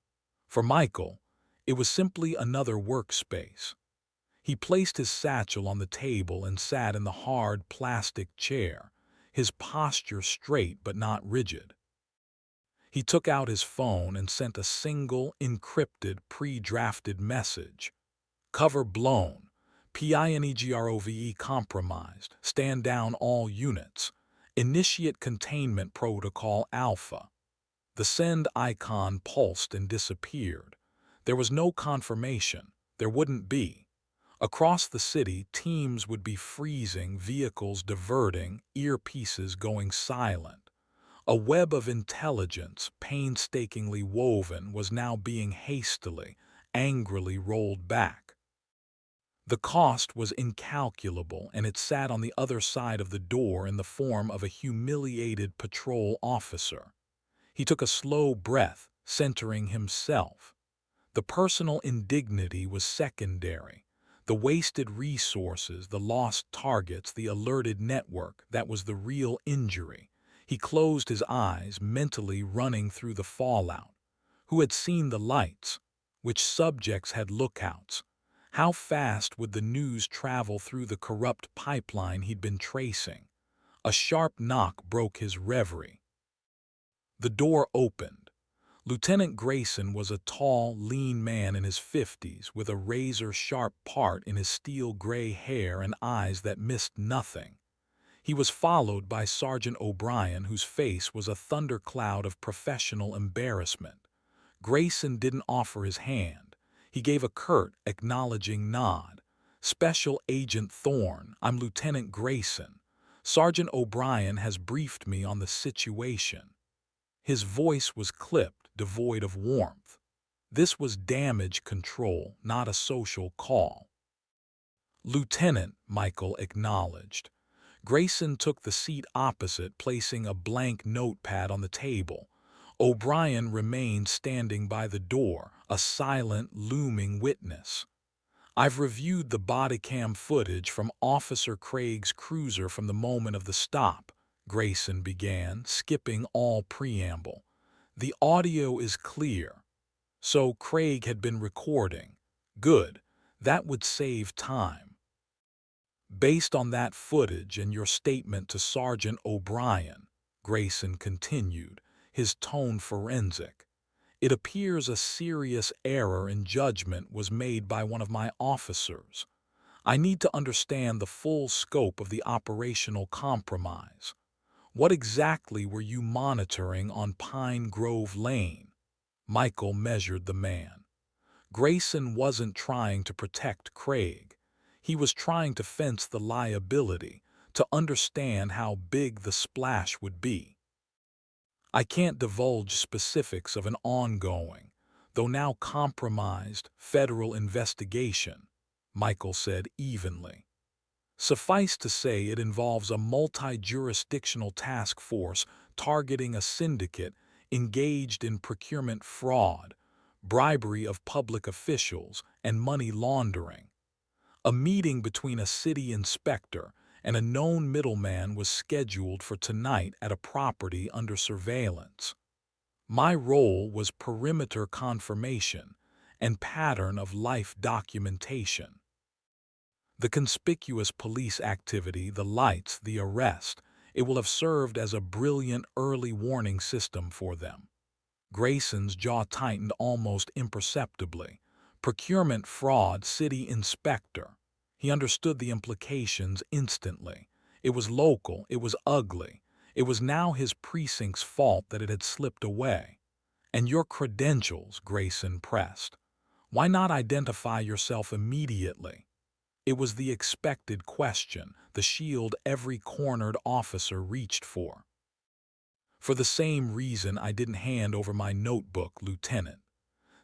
For Michael, it was simply another workspace. He placed his satchel on the table and sat in the hard plastic chair, his posture straight but not rigid. He took out his phone and sent a single, encrypted, pre-drafted message. "Cover blown. PINEGROVE compromised. Stand down all units. Initiate containment protocol Alpha." The send icon pulsed and disappeared. There was no confirmation. There wouldn't be. Across the city, teams would be freezing, vehicles diverting, earpieces going silent. A web of intelligence, painstakingly woven, was now being hastily, angrily rolled back. The cost was incalculable, and it sat on the other side of the door in the form of a humiliated patrol officer. He took a slow breath, centering himself. The personal indignity was secondary. The wasted resources, the lost targets, the alerted network, that was the real injury. He closed his eyes, mentally running through the fallout. Who had seen the lights? Which subjects had lookouts? How fast would the news travel through the corrupt pipeline he'd been tracing? A sharp knock broke his reverie. The door opened. Lieutenant Grayson was a tall, lean man in his 50s, with a razor-sharp part in his steel-gray hair and eyes that missed nothing. He was followed by Sergeant O'Brien, whose face was a thundercloud of professional embarrassment. Grayson didn't offer his hand. He gave a curt, acknowledging nod. "Special Agent Thorne, I'm Lieutenant Grayson. Sergeant O'Brien has briefed me on the situation." His voice was clipped, devoid of warmth. This was damage control, not a social call. "Lieutenant," Michael acknowledged. Grayson took the seat opposite, placing a blank notepad on the table. O'Brien remained standing by the door, a silent, looming witness. "I've reviewed the bodycam footage from Officer Craig's cruiser from the moment of the stop," Grayson began, skipping all preamble. "The audio is clear." So Craig had been recording. Good. That would save time. "Based on that footage and your statement to Sergeant O'Brien," Grayson continued, his tone forensic, "it appears a serious error in judgment was made by one of my officers. I need to understand the full scope of the operational compromise. What exactly were you monitoring on Pine Grove Lane?" Michael measured the man. Grayson wasn't trying to protect Craig. He was trying to fence the liability, to understand how big the splash would be. "I can't divulge specifics of an ongoing, though now compromised, federal investigation," Michael said evenly. "Suffice to say it involves a multi-jurisdictional task force targeting a syndicate engaged in procurement fraud, bribery of public officials, and money laundering. A meeting between a city inspector and a known middleman was scheduled for tonight at a property under surveillance. My role was perimeter confirmation and pattern of life documentation. The conspicuous police activity, the lights, the arrest, it will have served as a brilliant early warning system for them. Grayson's jaw tightened almost imperceptibly. Procurement fraud, city inspector. He understood the implications instantly. It was local, it was ugly. It was now his precinct's fault that it had slipped away. And your credentials, Grayson pressed. Why not identify yourself immediately? It was the expected question, the shield every cornered officer reached for. For the same reason I didn't hand over my notebook, Lieutenant.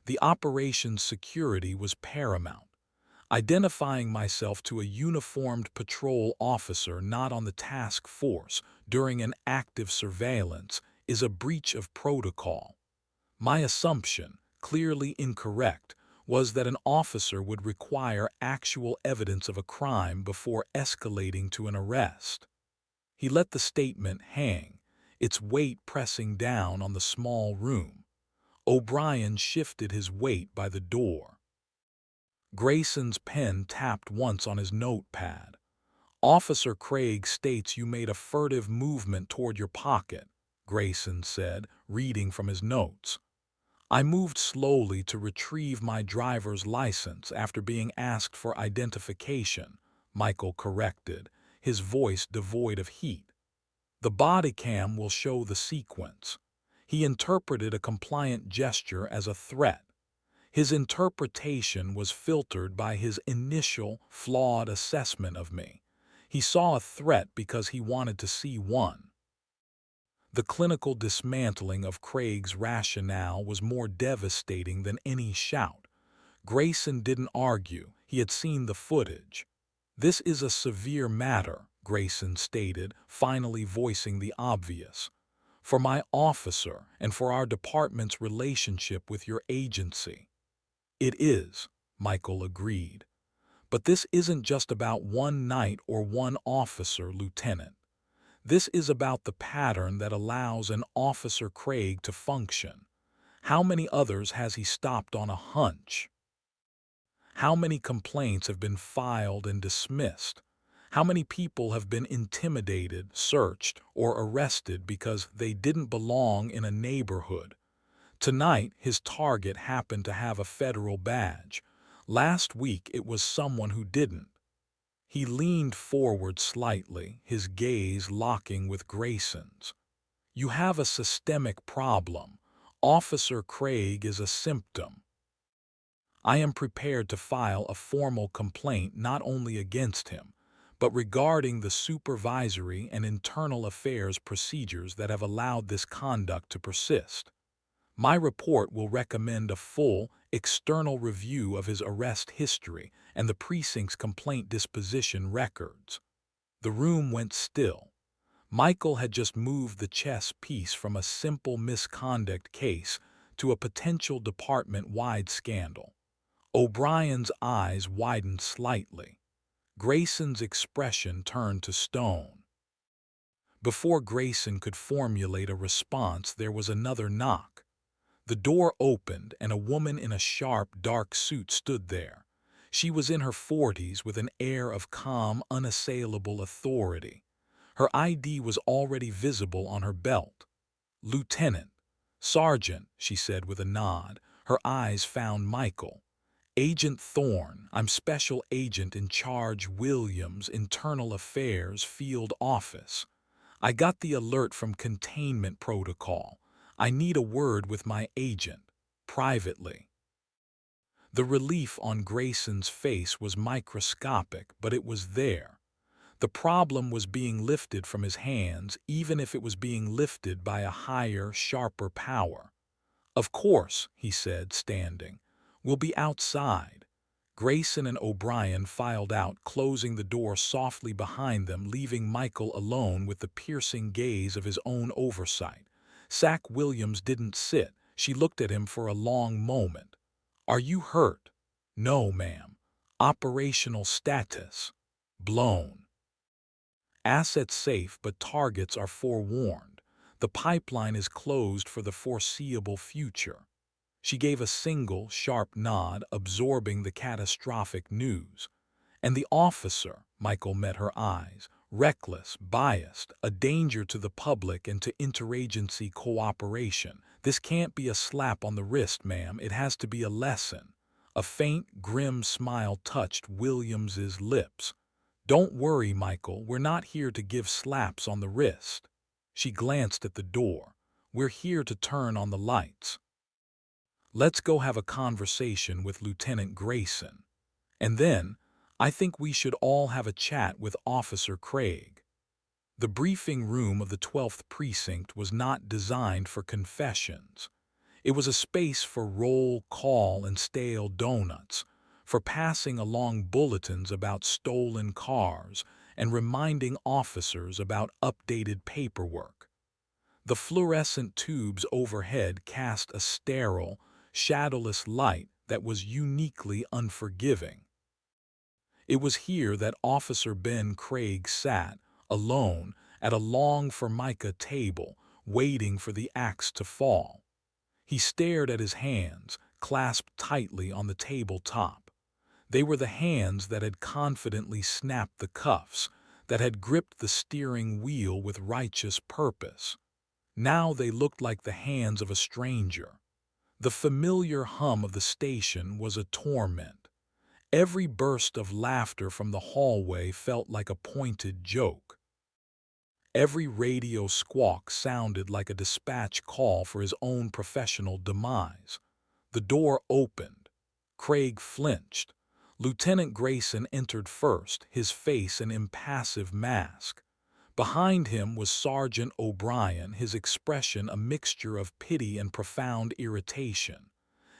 The operation's security was paramount. Identifying myself to a uniformed patrol officer not on the task force during an active surveillance is a breach of protocol. My assumption, clearly incorrect, was that an officer would require actual evidence of a crime before escalating to an arrest. He let the statement hang, its weight pressing down on the small room. O'Brien shifted his weight by the door. Grayson's pen tapped once on his notepad. "Officer Craig states you made a furtive movement toward your pocket," Grayson said, reading from his notes. "I moved slowly to retrieve my driver's license after being asked for identification," Michael corrected, his voice devoid of heat. "The body cam will show the sequence." He interpreted a compliant gesture as a threat. His interpretation was filtered by his initial, flawed assessment of me. He saw a threat because he wanted to see one. The clinical dismantling of Craig's rationale was more devastating than any shout. Grayson didn't argue. He had seen the footage. "This is a severe matter," Grayson stated, finally voicing the obvious. "For my officer and for our department's relationship with your agency." "It is," Michael agreed. "But this isn't just about one night or one officer, Lieutenant. This is about the pattern that allows an Officer Craig to function. How many others has he stopped on a hunch? How many complaints have been filed and dismissed? How many people have been intimidated, searched, or arrested because they didn't belong in a neighborhood? Tonight, his target happened to have a federal badge. Last week, it was someone who didn't." He leaned forward slightly, his gaze locking with Grayson's. "You have a systemic problem. Officer Craig is a symptom. I am prepared to file a formal complaint not only against him, but regarding the supervisory and internal affairs procedures that have allowed this conduct to persist. My report will recommend a full, external review of his arrest history and the precinct's complaint disposition records." The room went still. Michael had just moved the chess piece from a simple misconduct case to a potential department-wide scandal. O'Brien's eyes widened slightly. Grayson's expression turned to stone. Before Grayson could formulate a response, there was another knock. The door opened and a woman in a sharp, dark suit stood there. She was in her 40s with an air of calm, unassailable authority. Her ID was already visible on her belt. "Lieutenant." "Sergeant," she said with a nod. Her eyes found Michael. "Agent Thorne, I'm Special Agent in Charge Williams, Internal Affairs, Field Office. I got the alert from Containment Protocol. I need a word with my agent, privately." The relief on Grayson's face was microscopic, but it was there. The problem was being lifted from his hands, even if it was being lifted by a higher, sharper power. "Of course," he said, standing. "We'll be outside." Grayson and O'Brien filed out, closing the door softly behind them, leaving Michael alone with the piercing gaze of his own oversight. Sac Williams didn't sit. She looked at him for a long moment. "Are you hurt?" "No, ma'am. Operational status: blown. Assets safe, but targets are forewarned. The pipeline is closed for the foreseeable future. She gave a single, sharp nod, absorbing the catastrophic news. And the officer, Michael met her eyes, reckless, biased, a danger to the public and to interagency cooperation. This can't be a slap on the wrist, ma'am. It has to be a lesson. A faint, grim smile touched Williams's lips. Don't worry, Michael. We're not here to give slaps on the wrist. She glanced at the door. We're here to turn on the lights. Let's go have a conversation with Lieutenant Grayson. And then, I think we should all have a chat with Officer Craig. The briefing room of the 12th Precinct was not designed for confessions. It was a space for roll call and stale donuts, for passing along bulletins about stolen cars and reminding officers about updated paperwork. The fluorescent tubes overhead cast a sterile, shadowless light that was uniquely unforgiving. It was here that Officer Ben Craig sat, alone, at a long Formica table, waiting for the axe to fall. He stared at his hands, clasped tightly on the tabletop. They were the hands that had confidently snapped the cuffs, that had gripped the steering wheel with righteous purpose. Now they looked like the hands of a stranger. The familiar hum of the station was a torment. Every burst of laughter from the hallway felt like a pointed joke. Every radio squawk sounded like a dispatch call for his own professional demise. The door opened. Craig flinched. Lieutenant Grayson entered first, his face an impassive mask. Behind him was Sergeant O'Brien, his expression a mixture of pity and profound irritation.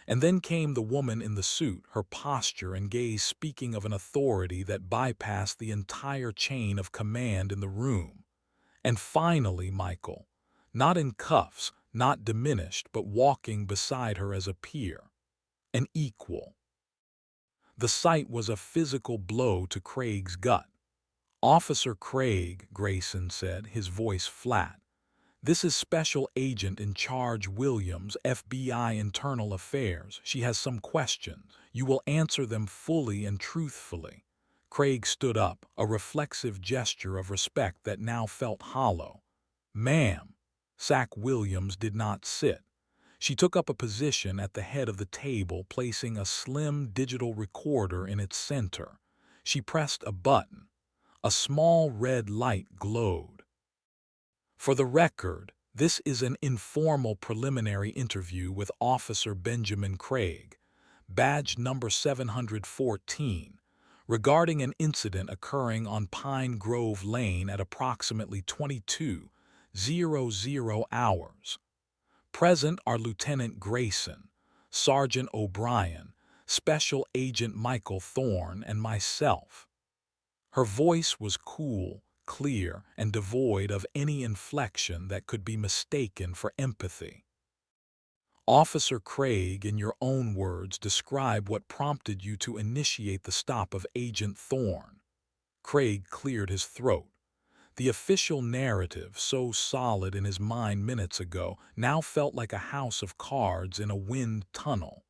And then came the woman in the suit, her posture and gaze speaking of an authority that bypassed the entire chain of command in the room. And finally, Michael, not in cuffs, not diminished, but walking beside her as a peer, an equal. The sight was a physical blow to Craig's gut. "Officer Craig," Grayson said, his voice flat. "This is Special Agent in Charge Williams, FBI Internal Affairs. She has some questions. You will answer them fully and truthfully." Craig stood up, a reflexive gesture of respect that now felt hollow. "Ma'am." Sack Williams did not sit. She took up a position at the head of the table, placing a slim digital recorder in its center. She pressed a button. A small red light glowed. "For the record, this is an informal preliminary interview with Officer Benjamin Craig, badge number 714, regarding an incident occurring on Pine Grove Lane at approximately 22:00 hours. Present are Lieutenant Grayson, Sergeant O'Brien, Special Agent Michael Thorne, and myself." Her voice was cool, clear, and devoid of any inflection that could be mistaken for empathy. "Officer Craig, in your own words, describe what prompted you to initiate the stop of Agent Thorne." Craig cleared his throat. The official narrative, so solid in his mind minutes ago, now felt like a house of cards in a wind tunnel.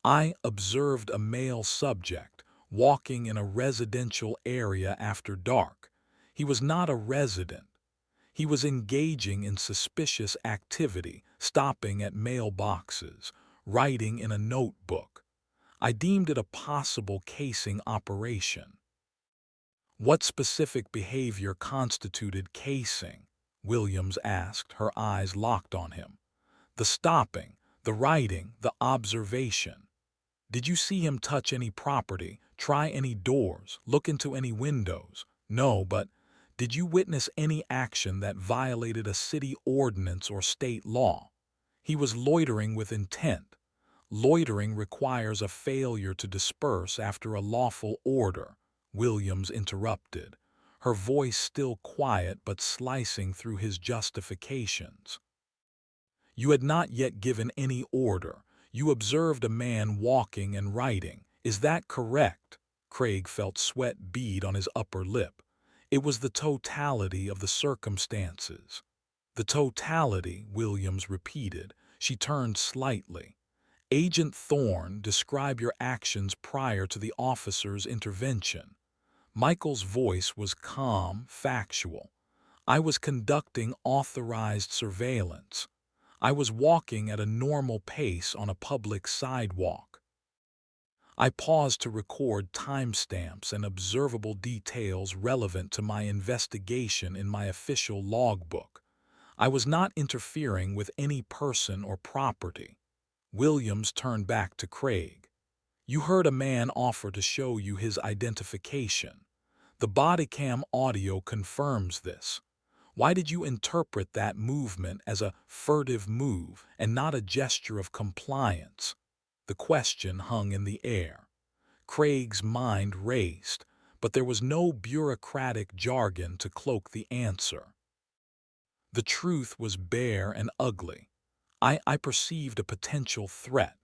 "I observed a male subject walking in a residential area after dark. He was not a resident. He was engaging in suspicious activity, stopping at mailboxes, writing in a notebook. I deemed it a possible casing operation." "What specific behavior constituted casing?" Williams asked, her eyes locked on him. "The stopping, the writing, the observation. Did you see him touch any property, try any doors, look into any windows? No, but did you witness any action that violated a city ordinance or state law? He was loitering with intent. Loitering requires a failure to disperse after a lawful order," Williams interrupted, her voice still quiet but slicing through his justifications. "You had not yet given any order. You observed a man walking and writing. Is that correct?" Craig felt sweat bead on his upper lip. It was the totality of the circumstances. The totality, Williams repeated. She turned slightly. Agent Thorne, describe your actions prior to the officer's intervention. Michael's voice was calm, factual. I was conducting authorized surveillance. I was walking at a normal pace on a public sidewalk. I paused to record timestamps and observable details relevant to my investigation in my official logbook. I was not interfering with any person or property. Williams turned back to Craig. You heard a man offer to show you his identification. The body cam audio confirms this. Why did you interpret that movement as a furtive move and not a gesture of compliance? The question hung in the air. Craig's mind raced, but there was no bureaucratic jargon to cloak the answer. The truth was bare and ugly. I perceived a potential threat.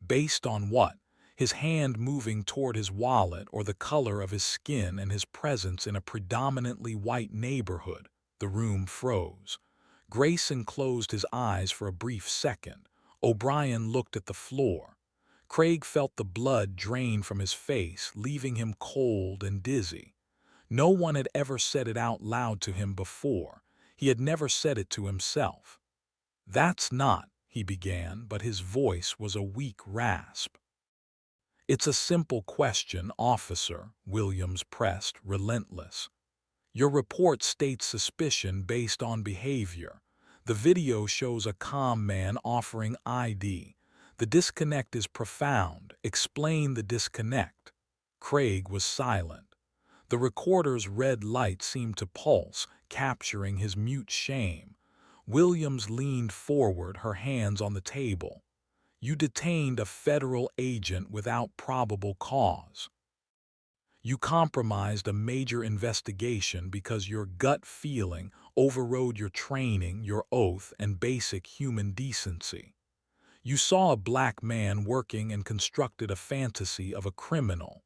Based on what? His hand moving toward his wallet, or the color of his skin and his presence in a predominantly white neighborhood? The room froze. Grayson closed his eyes for a brief second. O'Brien looked at the floor. Craig felt the blood drain from his face, leaving him cold and dizzy. No one had ever said it out loud to him before. He had never said it to himself. That's not, he began, but his voice was a weak rasp. It's a simple question, officer, Williams pressed, relentless. Your report states suspicion based on behavior. The video shows a calm man offering ID. The disconnect is profound. Explain the disconnect. Craig was silent. The recorder's red light seemed to pulse, capturing his mute shame. Williams leaned forward, her hands on the table. You detained a federal agent without probable cause. You compromised a major investigation because your gut feeling overrode your training, your oath, and basic human decency. You saw a black man working and constructed a fantasy of a criminal.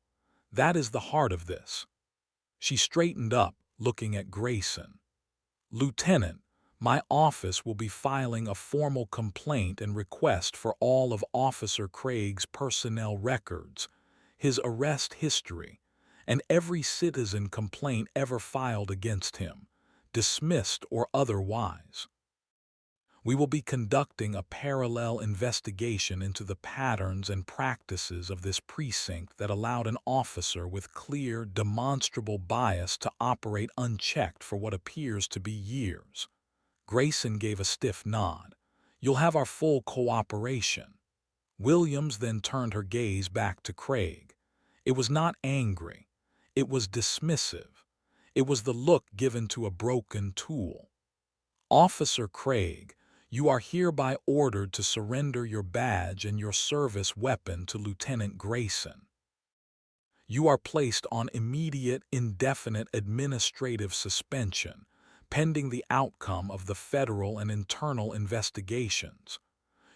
That is the heart of this. She straightened up, looking at Grayson. Lieutenant, my office will be filing a formal complaint and request for all of Officer Craig's personnel records, his arrest history, and every citizen complaint ever filed against him, dismissed or otherwise. We will be conducting a parallel investigation into the patterns and practices of this precinct that allowed an officer with clear, demonstrable bias to operate unchecked for what appears to be years. Grayson gave a stiff nod. You'll have our full cooperation. Williams then turned her gaze back to Craig. It was not angry. It was dismissive. It was the look given to a broken tool. Officer Craig, you are hereby ordered to surrender your badge and your service weapon to Lieutenant Grayson. You are placed on immediate, indefinite administrative suspension, pending the outcome of the federal and internal investigations.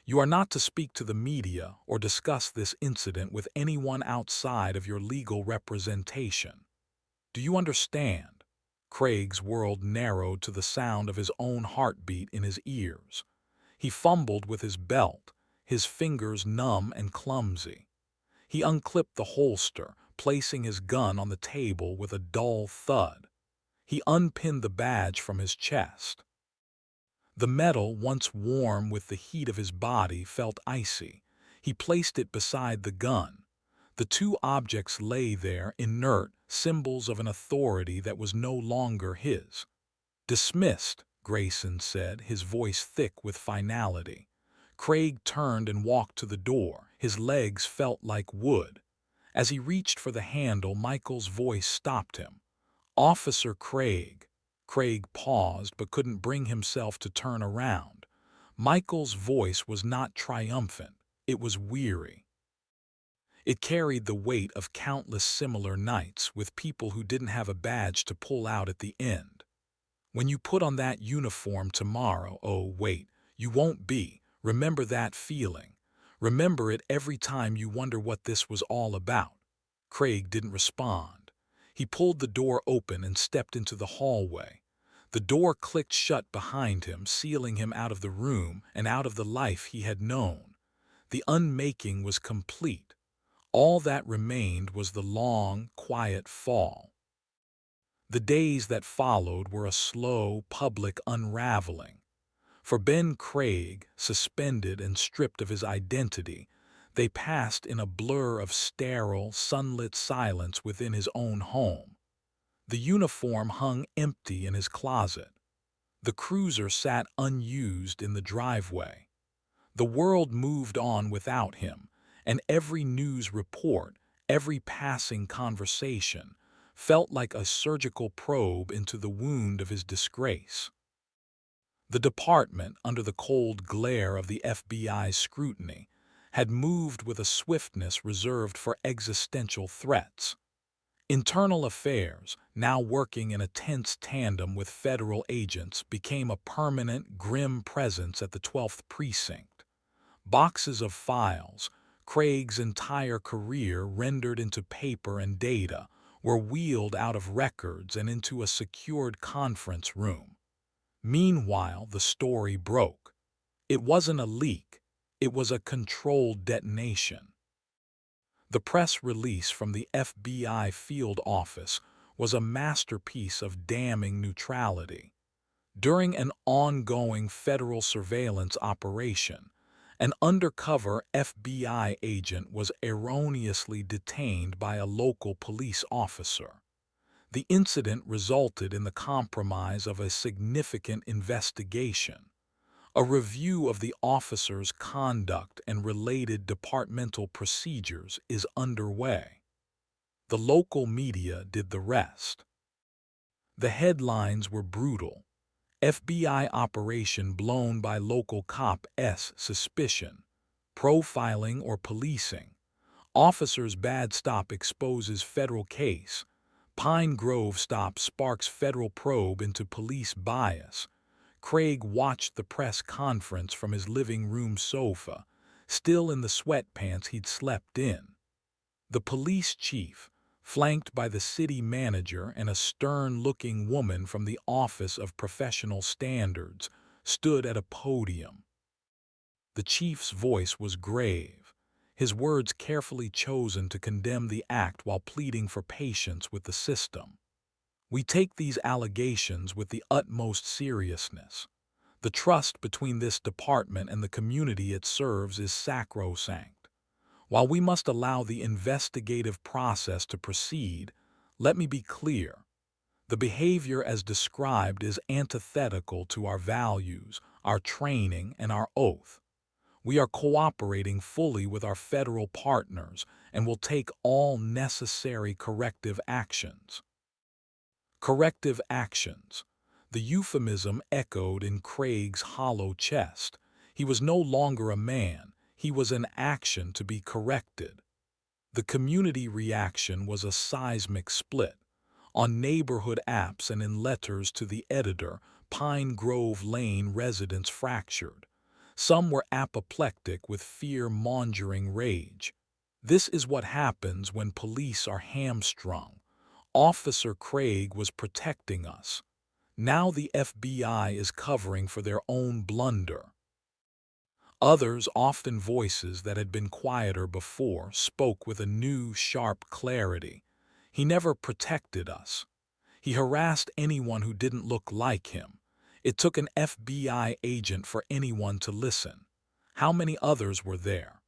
You are not to speak to the media or discuss this incident with anyone outside of your legal representation. Do you understand? Craig's world narrowed to the sound of his own heartbeat in his ears. He fumbled with his belt, his fingers numb and clumsy. He unclipped the holster, placing his gun on the table with a dull thud. He unpinned the badge from his chest. The metal, once warm with the heat of his body, felt icy. He placed it beside the gun. The two objects lay there, inert, symbols of an authority that was no longer his. Dismissed, Grayson said, his voice thick with finality. Craig turned and walked to the door. His legs felt like wood. As he reached for the handle, Michael's voice stopped him. Officer Craig. Craig paused but couldn't bring himself to turn around. Michael's voice was not triumphant. It was weary. It carried the weight of countless similar nights with people who didn't have a badge to pull out at the end. When you put on that uniform tomorrow, oh wait, you won't be. Remember that feeling. Remember it every time you wonder what this was all about. Craig didn't respond. He pulled the door open and stepped into the hallway. The door clicked shut behind him, sealing him out of the room and out of the life he had known. The unmaking was complete. All that remained was the long, quiet fall. The days that followed were a slow, public unraveling. For Ben Craig, suspended and stripped of his identity, they passed in a blur of sterile, sunlit silence within his own home. The uniform hung empty in his closet. The cruiser sat unused in the driveway. The world moved on without him, and every news report, every passing conversation, felt like a surgical probe into the wound of his disgrace. The department, under the cold glare of the FBI's scrutiny, had moved with a swiftness reserved for existential threats. Internal affairs, now working in a tense tandem with federal agents, became a permanent, grim presence at the 12th Precinct. Boxes of files, Craig's entire career rendered into paper and data, were wheeled out of records and into a secured conference room. Meanwhile, the story broke. It wasn't a leak. It was a controlled detonation. The press release from the FBI field office was a masterpiece of damning neutrality. During an ongoing federal surveillance operation, an undercover FBI agent was erroneously detained by a local police officer. The incident resulted in the compromise of a significant investigation. A review of the officer's conduct and related departmental procedures is underway. The local media did the rest. The headlines were brutal. FBI operation blown by local cop's suspicion. Profiling or policing. Officer's bad stop exposes federal case. Pine Grove stop sparks federal probe into police bias. Craig watched the press conference from his living room sofa, still in the sweatpants he'd slept in. The police chief, flanked by the city manager and a stern-looking woman from the Office of Professional Standards, stood at a podium. The chief's voice was grave, his words carefully chosen to condemn the act while pleading for patience with the system. We take these allegations with the utmost seriousness. The trust between this department and the community it serves is sacrosanct. While we must allow the investigative process to proceed, let me be clear. The behavior as described is antithetical to our values, our training, and our oath. We are cooperating fully with our federal partners and will take all necessary corrective actions. Corrective actions. The euphemism echoed in Craig's hollow chest. He was no longer a man, he was an action to be corrected. The community reaction was a seismic split. On neighborhood apps and in letters to the editor, Pine Grove Lane residents fractured. Some were apoplectic with fear-mongering rage. This is what happens when police are hamstrung. Officer Craig was protecting us. Now the FBI is covering for their own blunder. Others, often voices that had been quieter before, spoke with a new, sharp clarity. He never protected us. He harassed anyone who didn't look like him. It took an FBI agent for anyone to listen. How many others were there?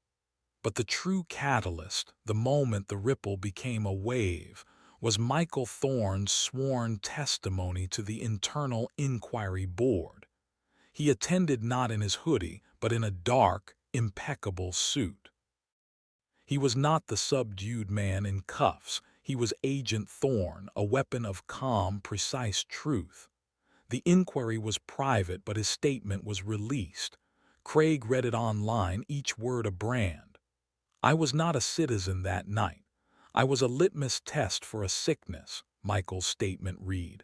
But the true catalyst, the moment the ripple became a wave, was Michael Thorne's sworn testimony to the Internal Inquiry Board. He attended not in his hoodie, but in a dark, impeccable suit. He was not the subdued man in cuffs. He was Agent Thorne, a weapon of calm, precise truth. The inquiry was private, but his statement was released. Craig read it online, each word a brand. I was not a citizen that night. I was a litmus test for a sickness, Michael's statement read.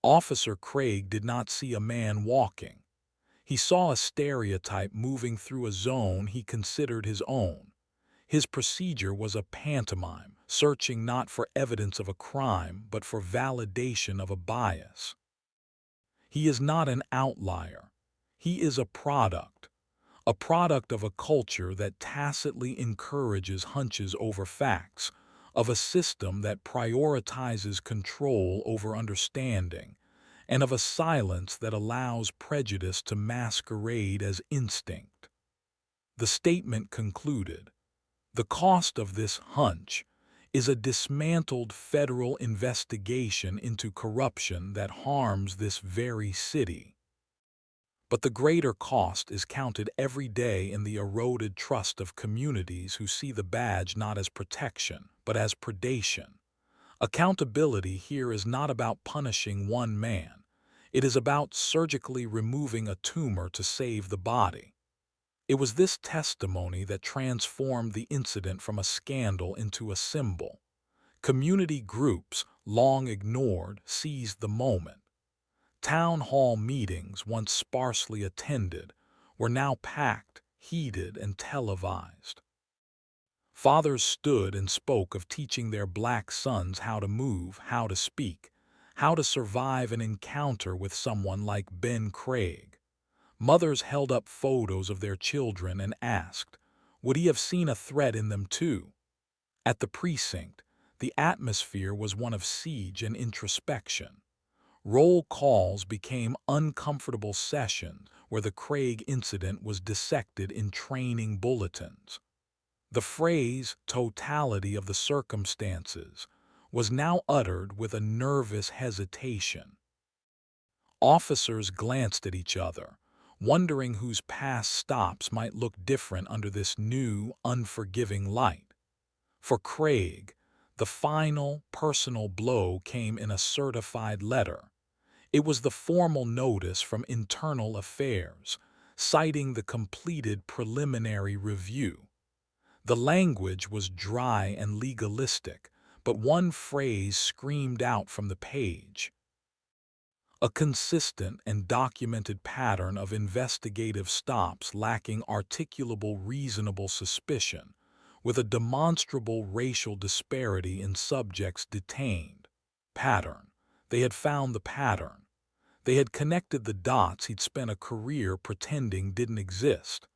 Officer Craig did not see a man walking. He saw a stereotype moving through a zone he considered his own. His procedure was a pantomime, searching not for evidence of a crime, but for validation of a bias. He is not an outlier. He is a product of a culture that tacitly encourages hunches over facts, of a system that prioritizes control over understanding, and of a silence that allows prejudice to masquerade as instinct. The statement concluded, "The cost of this hunch is a dismantled federal investigation into corruption that harms this very city. But the greater cost is counted every day in the eroded trust of communities who see the badge not as protection, but as predation. Accountability here is not about punishing one man. It is about surgically removing a tumor to save the body." It was this testimony that transformed the incident from a scandal into a symbol. Community groups, long ignored, seized the moment. Town hall meetings, once sparsely attended, were now packed, heated, and televised. Fathers stood and spoke of teaching their black sons how to move, how to speak, how to survive an encounter with someone like Ben Craig. Mothers held up photos of their children and asked, would he have seen a threat in them too? At the precinct, the atmosphere was one of siege and introspection. Roll calls became uncomfortable sessions where the Craig incident was dissected in training bulletins. The phrase, totality of the circumstances, was now uttered with a nervous hesitation. Officers glanced at each other, wondering whose past stops might look different under this new, unforgiving light. For Craig, the final, personal blow came in a certified letter. It was the formal notice from Internal Affairs, citing the completed preliminary review. The language was dry and legalistic, but one phrase screamed out from the page. A consistent and documented pattern of investigative stops lacking articulable reasonable suspicion, with a demonstrable racial disparity in subjects detained. Pattern. They had found the pattern. They had connected the dots he'd spent a career pretending didn't exist.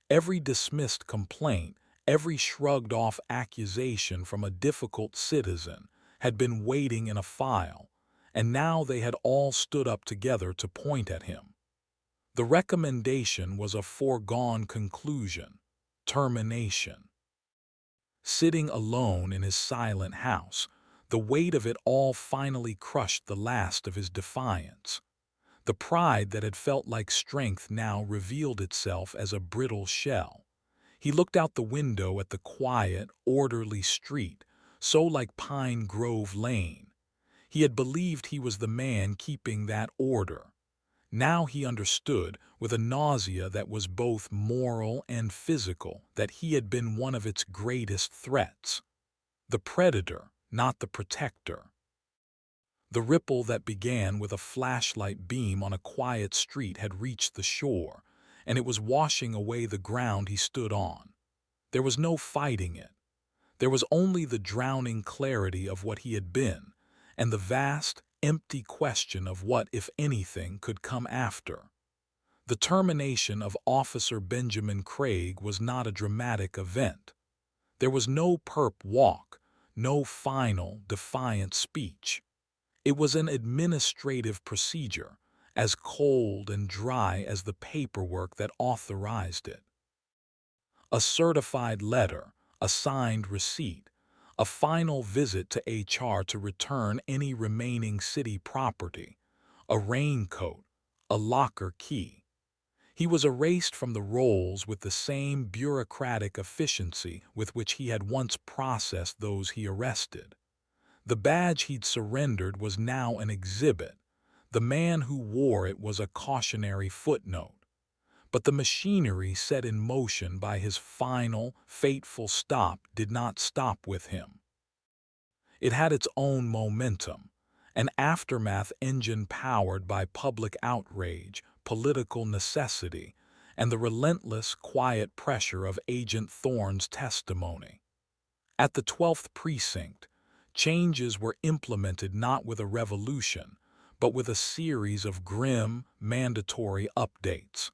Every dismissed complaint, every shrugged-off accusation from a difficult citizen had been waiting in a file, and now they had all stood up together to point at him. The recommendation was a foregone conclusion: termination. Sitting alone in his silent house, the weight of it all finally crushed the last of his defiance. The pride that had felt like strength now revealed itself as a brittle shell. He looked out the window at the quiet, orderly street, so like Pine Grove Lane. He had believed he was the man keeping that order. Now he understood, with a nausea that was both moral and physical, that he had been one of its greatest threats. The predator, not the protector. The ripple that began with a flashlight beam on a quiet street had reached the shore, and it was washing away the ground he stood on. There was no fighting it. There was only the drowning clarity of what he had been, and the vast, empty question of what, if anything, could come after. The termination of Officer Benjamin Craig was not a dramatic event. There was no perp walk, no final, defiant speech. It was an administrative procedure, as cold and dry as the paperwork that authorized it. A certified letter, a signed receipt, a final visit to HR to return any remaining city property, a raincoat, a locker key. He was erased from the rolls with the same bureaucratic efficiency with which he had once processed those he arrested. The badge he'd surrendered was now an exhibit. The man who wore it was a cautionary footnote. But the machinery set in motion by his final, fateful stop did not stop with him. It had its own momentum, an aftermath engine powered by public outrage, political necessity, and the relentless, quiet pressure of Agent Thorne's testimony. At the 12th precinct, changes were implemented not with a revolution, but with a series of grim, mandatory updates.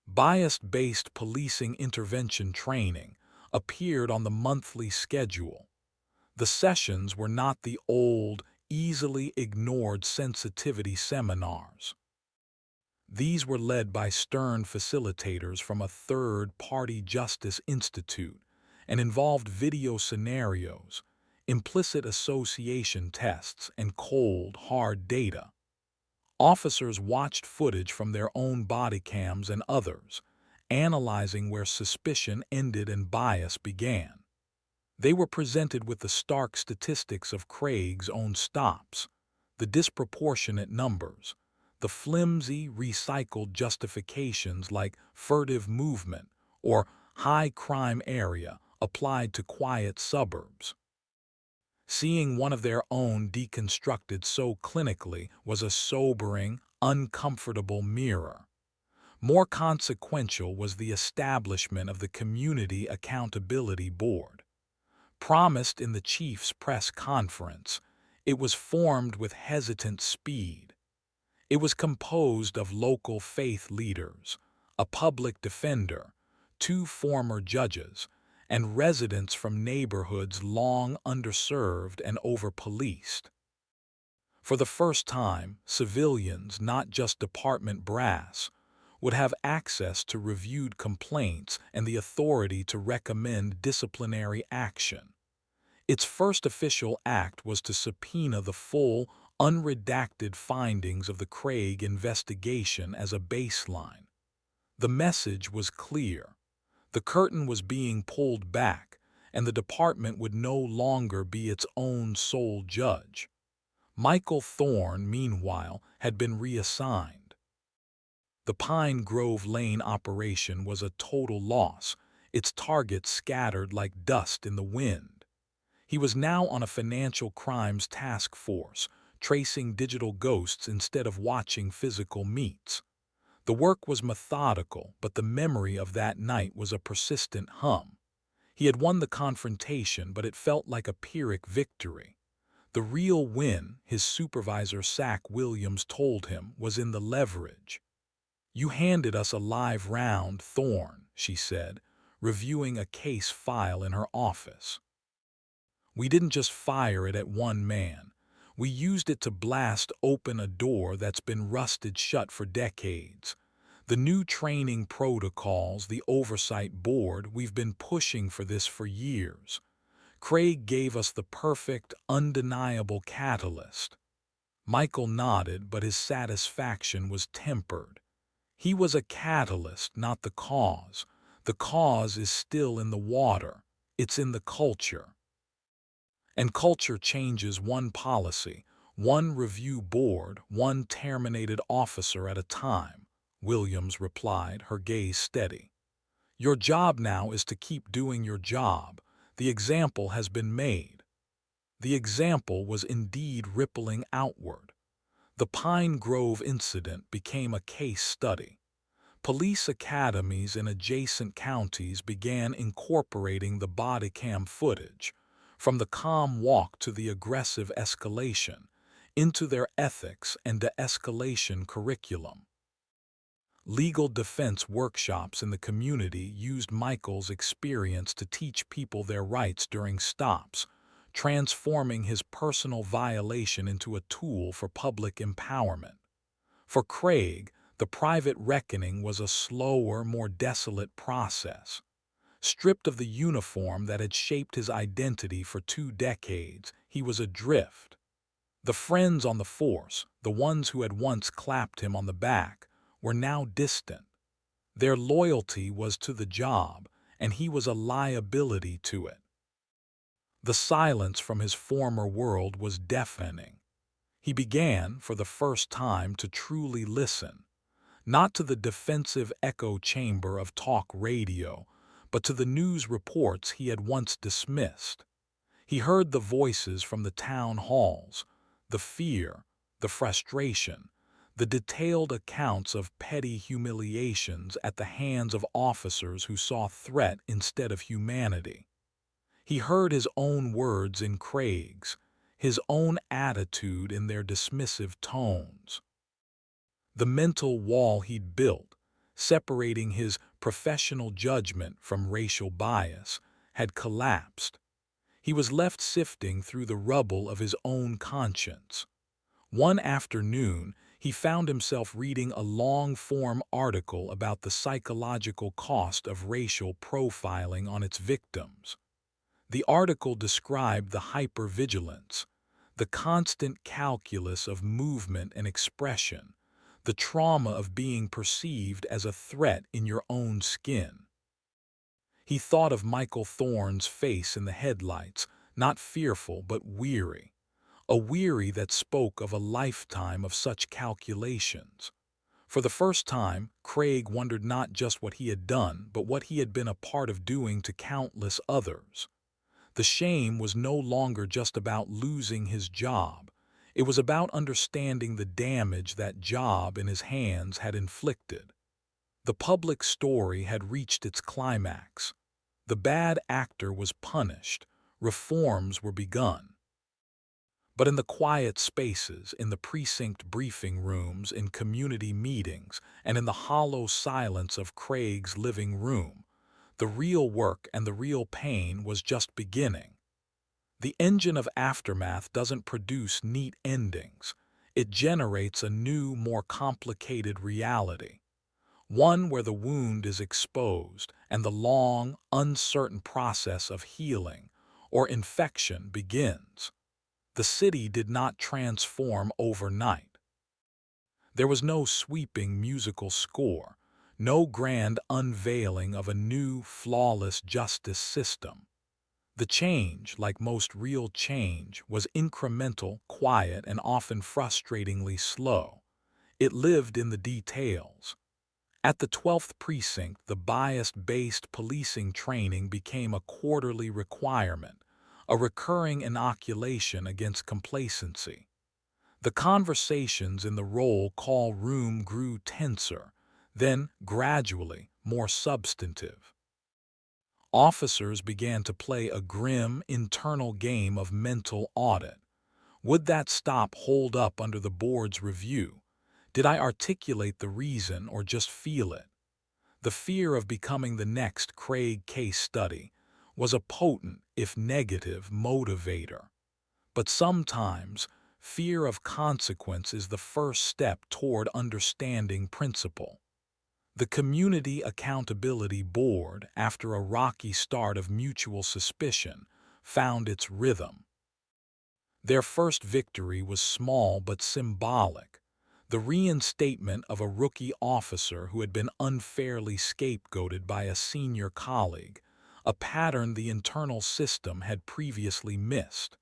Bias-based policing intervention training appeared on the monthly schedule. The sessions were not the old, easily ignored sensitivity seminars. These were led by stern facilitators from a third-party justice institute and involved video scenarios, implicit association tests, and cold, hard data. Officers watched footage from their own body cams and others, analyzing where suspicion ended and bias began. They were presented with the stark statistics of Craig's own stops, the disproportionate numbers, the flimsy, recycled justifications like furtive movement or high crime area applied to quiet suburbs. Seeing one of their own deconstructed so clinically was a sobering, uncomfortable mirror. More consequential was the establishment of the Community Accountability Board. Promised in the chief's press conference, it was formed with hesitant speed. It was composed of local faith leaders, a public defender, two former judges, and residents from neighborhoods long underserved and over-policed. For the first time, civilians, not just department brass, would have access to reviewed complaints and the authority to recommend disciplinary action. Its first official act was to subpoena the full, unredacted findings of the Craig investigation as a baseline. The message was clear. The curtain was being pulled back, and the department would no longer be its own sole judge. Michael Thorne, meanwhile, had been reassigned. The Pine Grove Lane operation was a total loss, its targets scattered like dust in the wind. He was now on a financial crimes task force, tracing digital ghosts instead of watching physical meats. The work was methodical, but the memory of that night was a persistent hum. He had won the confrontation, but it felt like a Pyrrhic victory. The real win, his supervisor Sack Williams told him, was in the leverage. "You handed us a live round, Thorne," she said, reviewing a case file in her office. "We didn't just fire it at one man. We used it to blast open a door that's been rusted shut for decades. The new training protocols, the oversight board, we've been pushing for this for years. Craig gave us the perfect, undeniable catalyst." Michael nodded, but his satisfaction was tempered. He was a catalyst, not the cause. The cause is still in the water. It's in the culture. And culture changes one policy, one review board, one terminated officer at a time, Williams replied, her gaze steady. "Your job now is to keep doing your job. The example has been made." The example was indeed rippling outward. The Pine Grove incident became a case study. Police academies in adjacent counties began incorporating the body cam footage, from the calm walk to the aggressive escalation, into their ethics and de-escalation curriculum. Legal defense workshops in the community used Michael's experience to teach people their rights during stops, transforming his personal violation into a tool for public empowerment. For Craig, the private reckoning was a slower, more desolate process. Stripped of the uniform that had shaped his identity for 2 decades, he was adrift. The friends on the force, the ones who had once clapped him on the back, were now distant. Their loyalty was to the job, and he was a liability to it. The silence from his former world was deafening. He began, for the first time, to truly listen, not to the defensive echo chamber of talk radio, but to the news reports he had once dismissed. He heard the voices from the town halls, the fear, the frustration, The detailed accounts of petty humiliations at the hands of officers who saw threat instead of humanity. He heard his own words in Craig's, his own attitude in their dismissive tones. The mental wall he'd built, separating his professional judgment from racial bias, had collapsed. He was left sifting through the rubble of his own conscience. One afternoon, he found himself reading a long-form article about the psychological cost of racial profiling on its victims. The article described the hypervigilance, the constant calculus of movement and expression, the trauma of being perceived as a threat in your own skin. He thought of Michael Thorne's face in the headlights, not fearful but weary, a weary that spoke of a lifetime of such calculations. For the first time, Craig wondered not just what he had done, but what he had been a part of doing to countless others. The shame was no longer just about losing his job. It was about understanding the damage that job in his hands had inflicted. The public story had reached its climax. The bad actor was punished. Reforms were begun. But in the quiet spaces, in the precinct briefing rooms, in community meetings, and in the hollow silence of Craig's living room, the real work and the real pain was just beginning. The engine of aftermath doesn't produce neat endings. It generates a new, more complicated reality. One where the wound is exposed and the long, uncertain process of healing or infection begins. The city did not transform overnight. There was no sweeping musical score, no grand unveiling of a new, flawless justice system. The change, like most real change, was incremental, quiet, and often frustratingly slow. It lived in the details. At the 12th precinct, the bias-based policing training became a quarterly requirement, a recurring inoculation against complacency. The conversations in the roll call room grew tenser, then, gradually, more substantive. Officers began to play a grim, internal game of mental audit. Would that stop hold up under the board's review? Did I articulate the reason or just feel it? The fear of becoming the next Craig case study was a potent, if negative, motivator. But sometimes, fear of consequence is the first step toward understanding principle. The Community Accountability Board, after a rocky start of mutual suspicion, found its rhythm. Their first victory was small but symbolic. The reinstatement of a rookie officer who had been unfairly scapegoated by a senior colleague, a pattern the internal system had previously missed.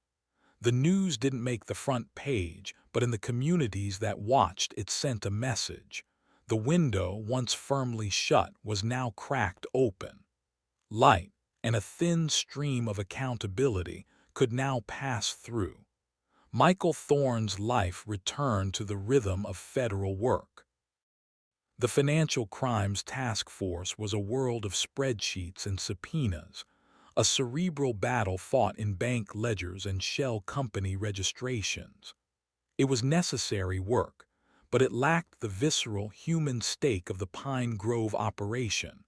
The news didn't make the front page, but in the communities that watched it sent a message. The window, once firmly shut, was now cracked open. Light, and a thin stream of accountability, could now pass through. Michael Thorne's life returned to the rhythm of federal work. The Financial Crimes Task Force was a world of spreadsheets and subpoenas, a cerebral battle fought in bank ledgers and shell company registrations. It was necessary work, but it lacked the visceral human stake of the Pine Grove operation,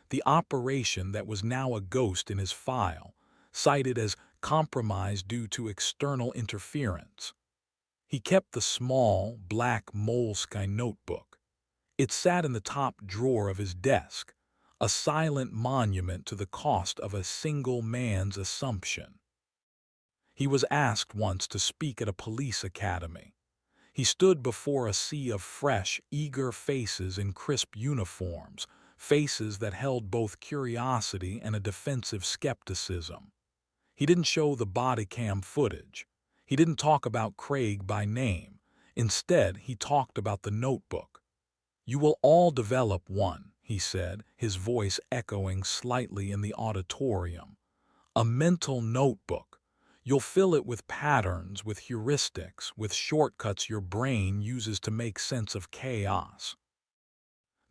the operation that was now a ghost in his file, cited as compromised due to external interference. He kept the small, black moleskin notebook. It sat in the top drawer of his desk, a silent monument to the cost of a single man's assumption. He was asked once to speak at a police academy. He stood before a sea of fresh, eager faces in crisp uniforms, faces that held both curiosity and a defensive skepticism. He didn't show the body cam footage. He didn't talk about Craig by name. Instead, he talked about the notebook. "You will all develop one," he said, his voice echoing slightly in the auditorium. "A mental notebook. You'll fill it with patterns, with heuristics, with shortcuts your brain uses to make sense of chaos.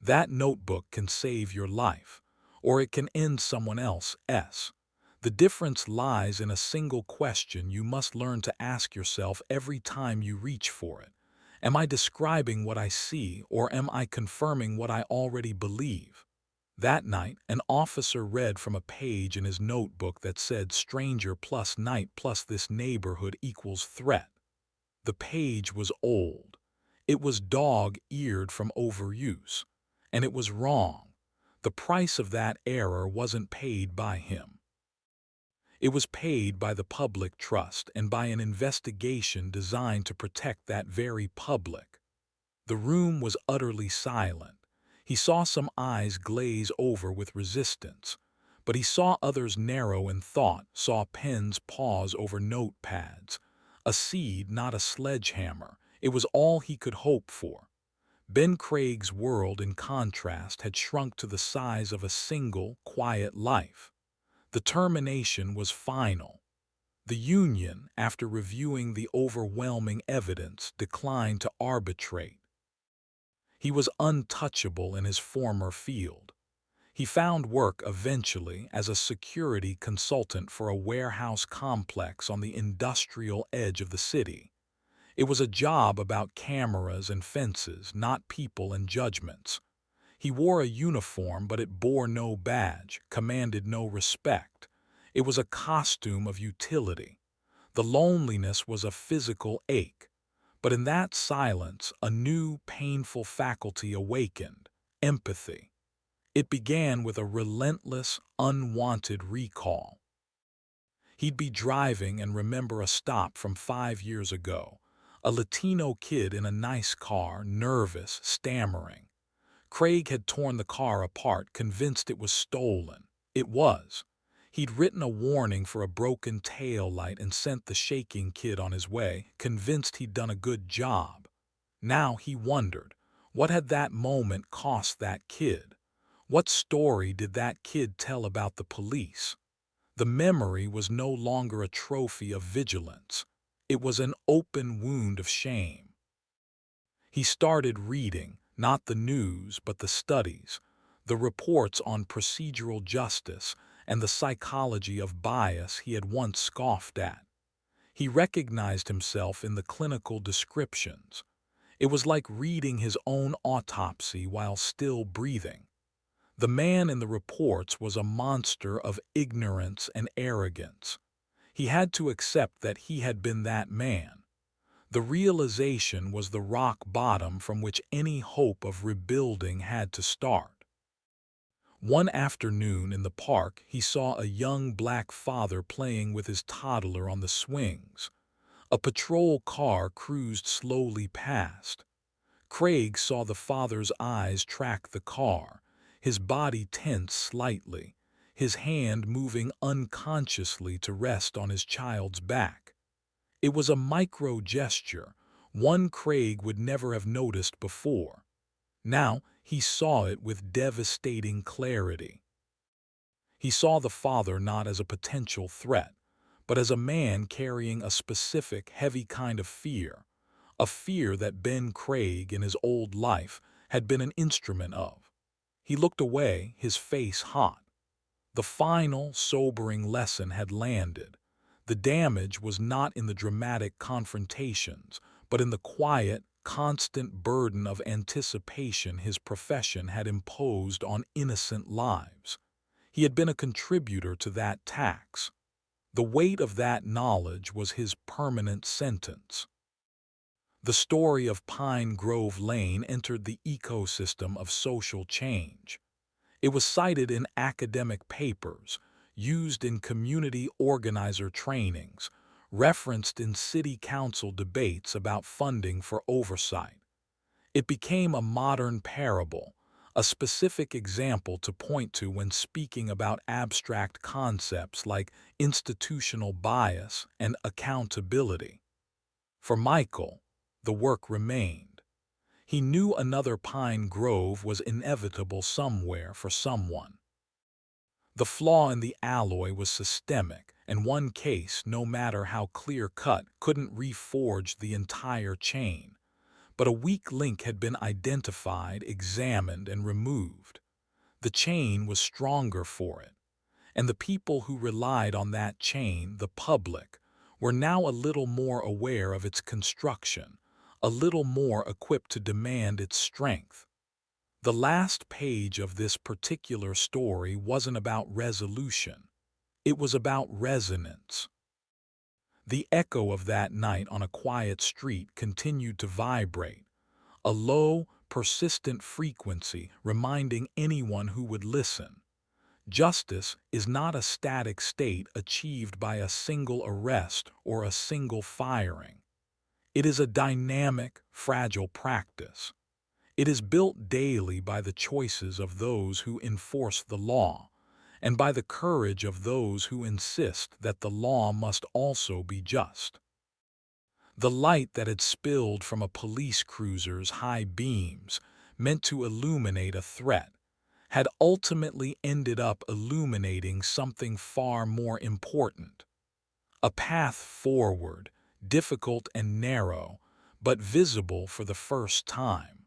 That notebook can save your life, or it can end someone else's. The difference lies in a single question you must learn to ask yourself every time you reach for it. Am I describing what I see, or am I confirming what I already believe? That night, an officer read from a page in his notebook that said stranger plus night plus this neighborhood equals threat. The page was old. It was dog-eared from overuse. And it was wrong. The price of that error wasn't paid by him. It was paid by the public trust and by an investigation designed to protect that very public. The room was utterly silent. He saw some eyes glaze over with resistance, but he saw others narrow in thought, saw pens pause over notepads. A seed, not a sledgehammer. It was all he could hope for. Ben Craig's world, in contrast, had shrunk to the size of a single, quiet life. The termination was final. The union, after reviewing the overwhelming evidence, declined to arbitrate. He was untouchable in his former field. He found work eventually as a security consultant for a warehouse complex on the industrial edge of the city. It was a job about cameras and fences, not people and judgments. He wore a uniform, but it bore no badge, commanded no respect. It was a costume of utility. The loneliness was a physical ache. But in that silence, a new, painful faculty awakened: empathy. It began with a relentless, unwanted recall. He'd be driving and remember a stop from 5 years ago. A Latino kid in a nice car, nervous, stammering. Craig had torn the car apart, convinced it was stolen. It was. He'd written a warning for a broken tail light and sent the shaking kid on his way, convinced he'd done a good job. Now he wondered, what had that moment cost that kid? What story did that kid tell about the police? The memory was no longer a trophy of vigilance. It was an open wound of shame. He started reading, not the news, but the studies, the reports on procedural justice and the psychology of bias he had once scoffed at. He recognized himself in the clinical descriptions. It was like reading his own autopsy while still breathing. The man in the reports was a monster of ignorance and arrogance. He had to accept that he had been that man. The realization was the rock bottom from which any hope of rebuilding had to start. One afternoon in the park, he saw a young black father playing with his toddler on the swings. A patrol car cruised slowly past. Craig saw the father's eyes track the car, his body tense slightly, his hand moving unconsciously to rest on his child's back. It was a micro gesture, one Craig would never have noticed before. Now he saw it with devastating clarity. He saw the father not as a potential threat, but as a man carrying a specific, heavy kind of fear, a fear that Ben Craig in his old life had been an instrument of. He looked away, his face hot. The final, sobering lesson had landed. The damage was not in the dramatic confrontations, but in the quiet, constant burden of anticipation his profession had imposed on innocent lives. He had been a contributor to that tax. The weight of that knowledge was his permanent sentence. The story of Pine Grove Lane entered the ecosystem of social change. It was cited in academic papers, used in community organizer trainings, referenced in city council debates about funding for oversight. It became a modern parable, a specific example to point to when speaking about abstract concepts like institutional bias and accountability. For Michael, the work remained. He knew another Pine Grove was inevitable somewhere for someone. The flaw in the alloy was systemic, and one case, no matter how clear-cut, couldn't reforge the entire chain. But a weak link had been identified, examined, and removed. The chain was stronger for it, and the people who relied on that chain, the public, were now a little more aware of its construction, a little more equipped to demand its strength. The last page of this particular story wasn't about resolution. It was about resonance. The echo of that night on a quiet street continued to vibrate, a low, persistent frequency reminding anyone who would listen. Justice is not a static state achieved by a single arrest or a single firing. It is a dynamic, fragile practice. It is built daily by the choices of those who enforce the law, and by the courage of those who insist that the law must also be just. The light that had spilled from a police cruiser's high beams, meant to illuminate a threat, had ultimately ended up illuminating something far more important. A path forward, difficult and narrow, but visible for the first time.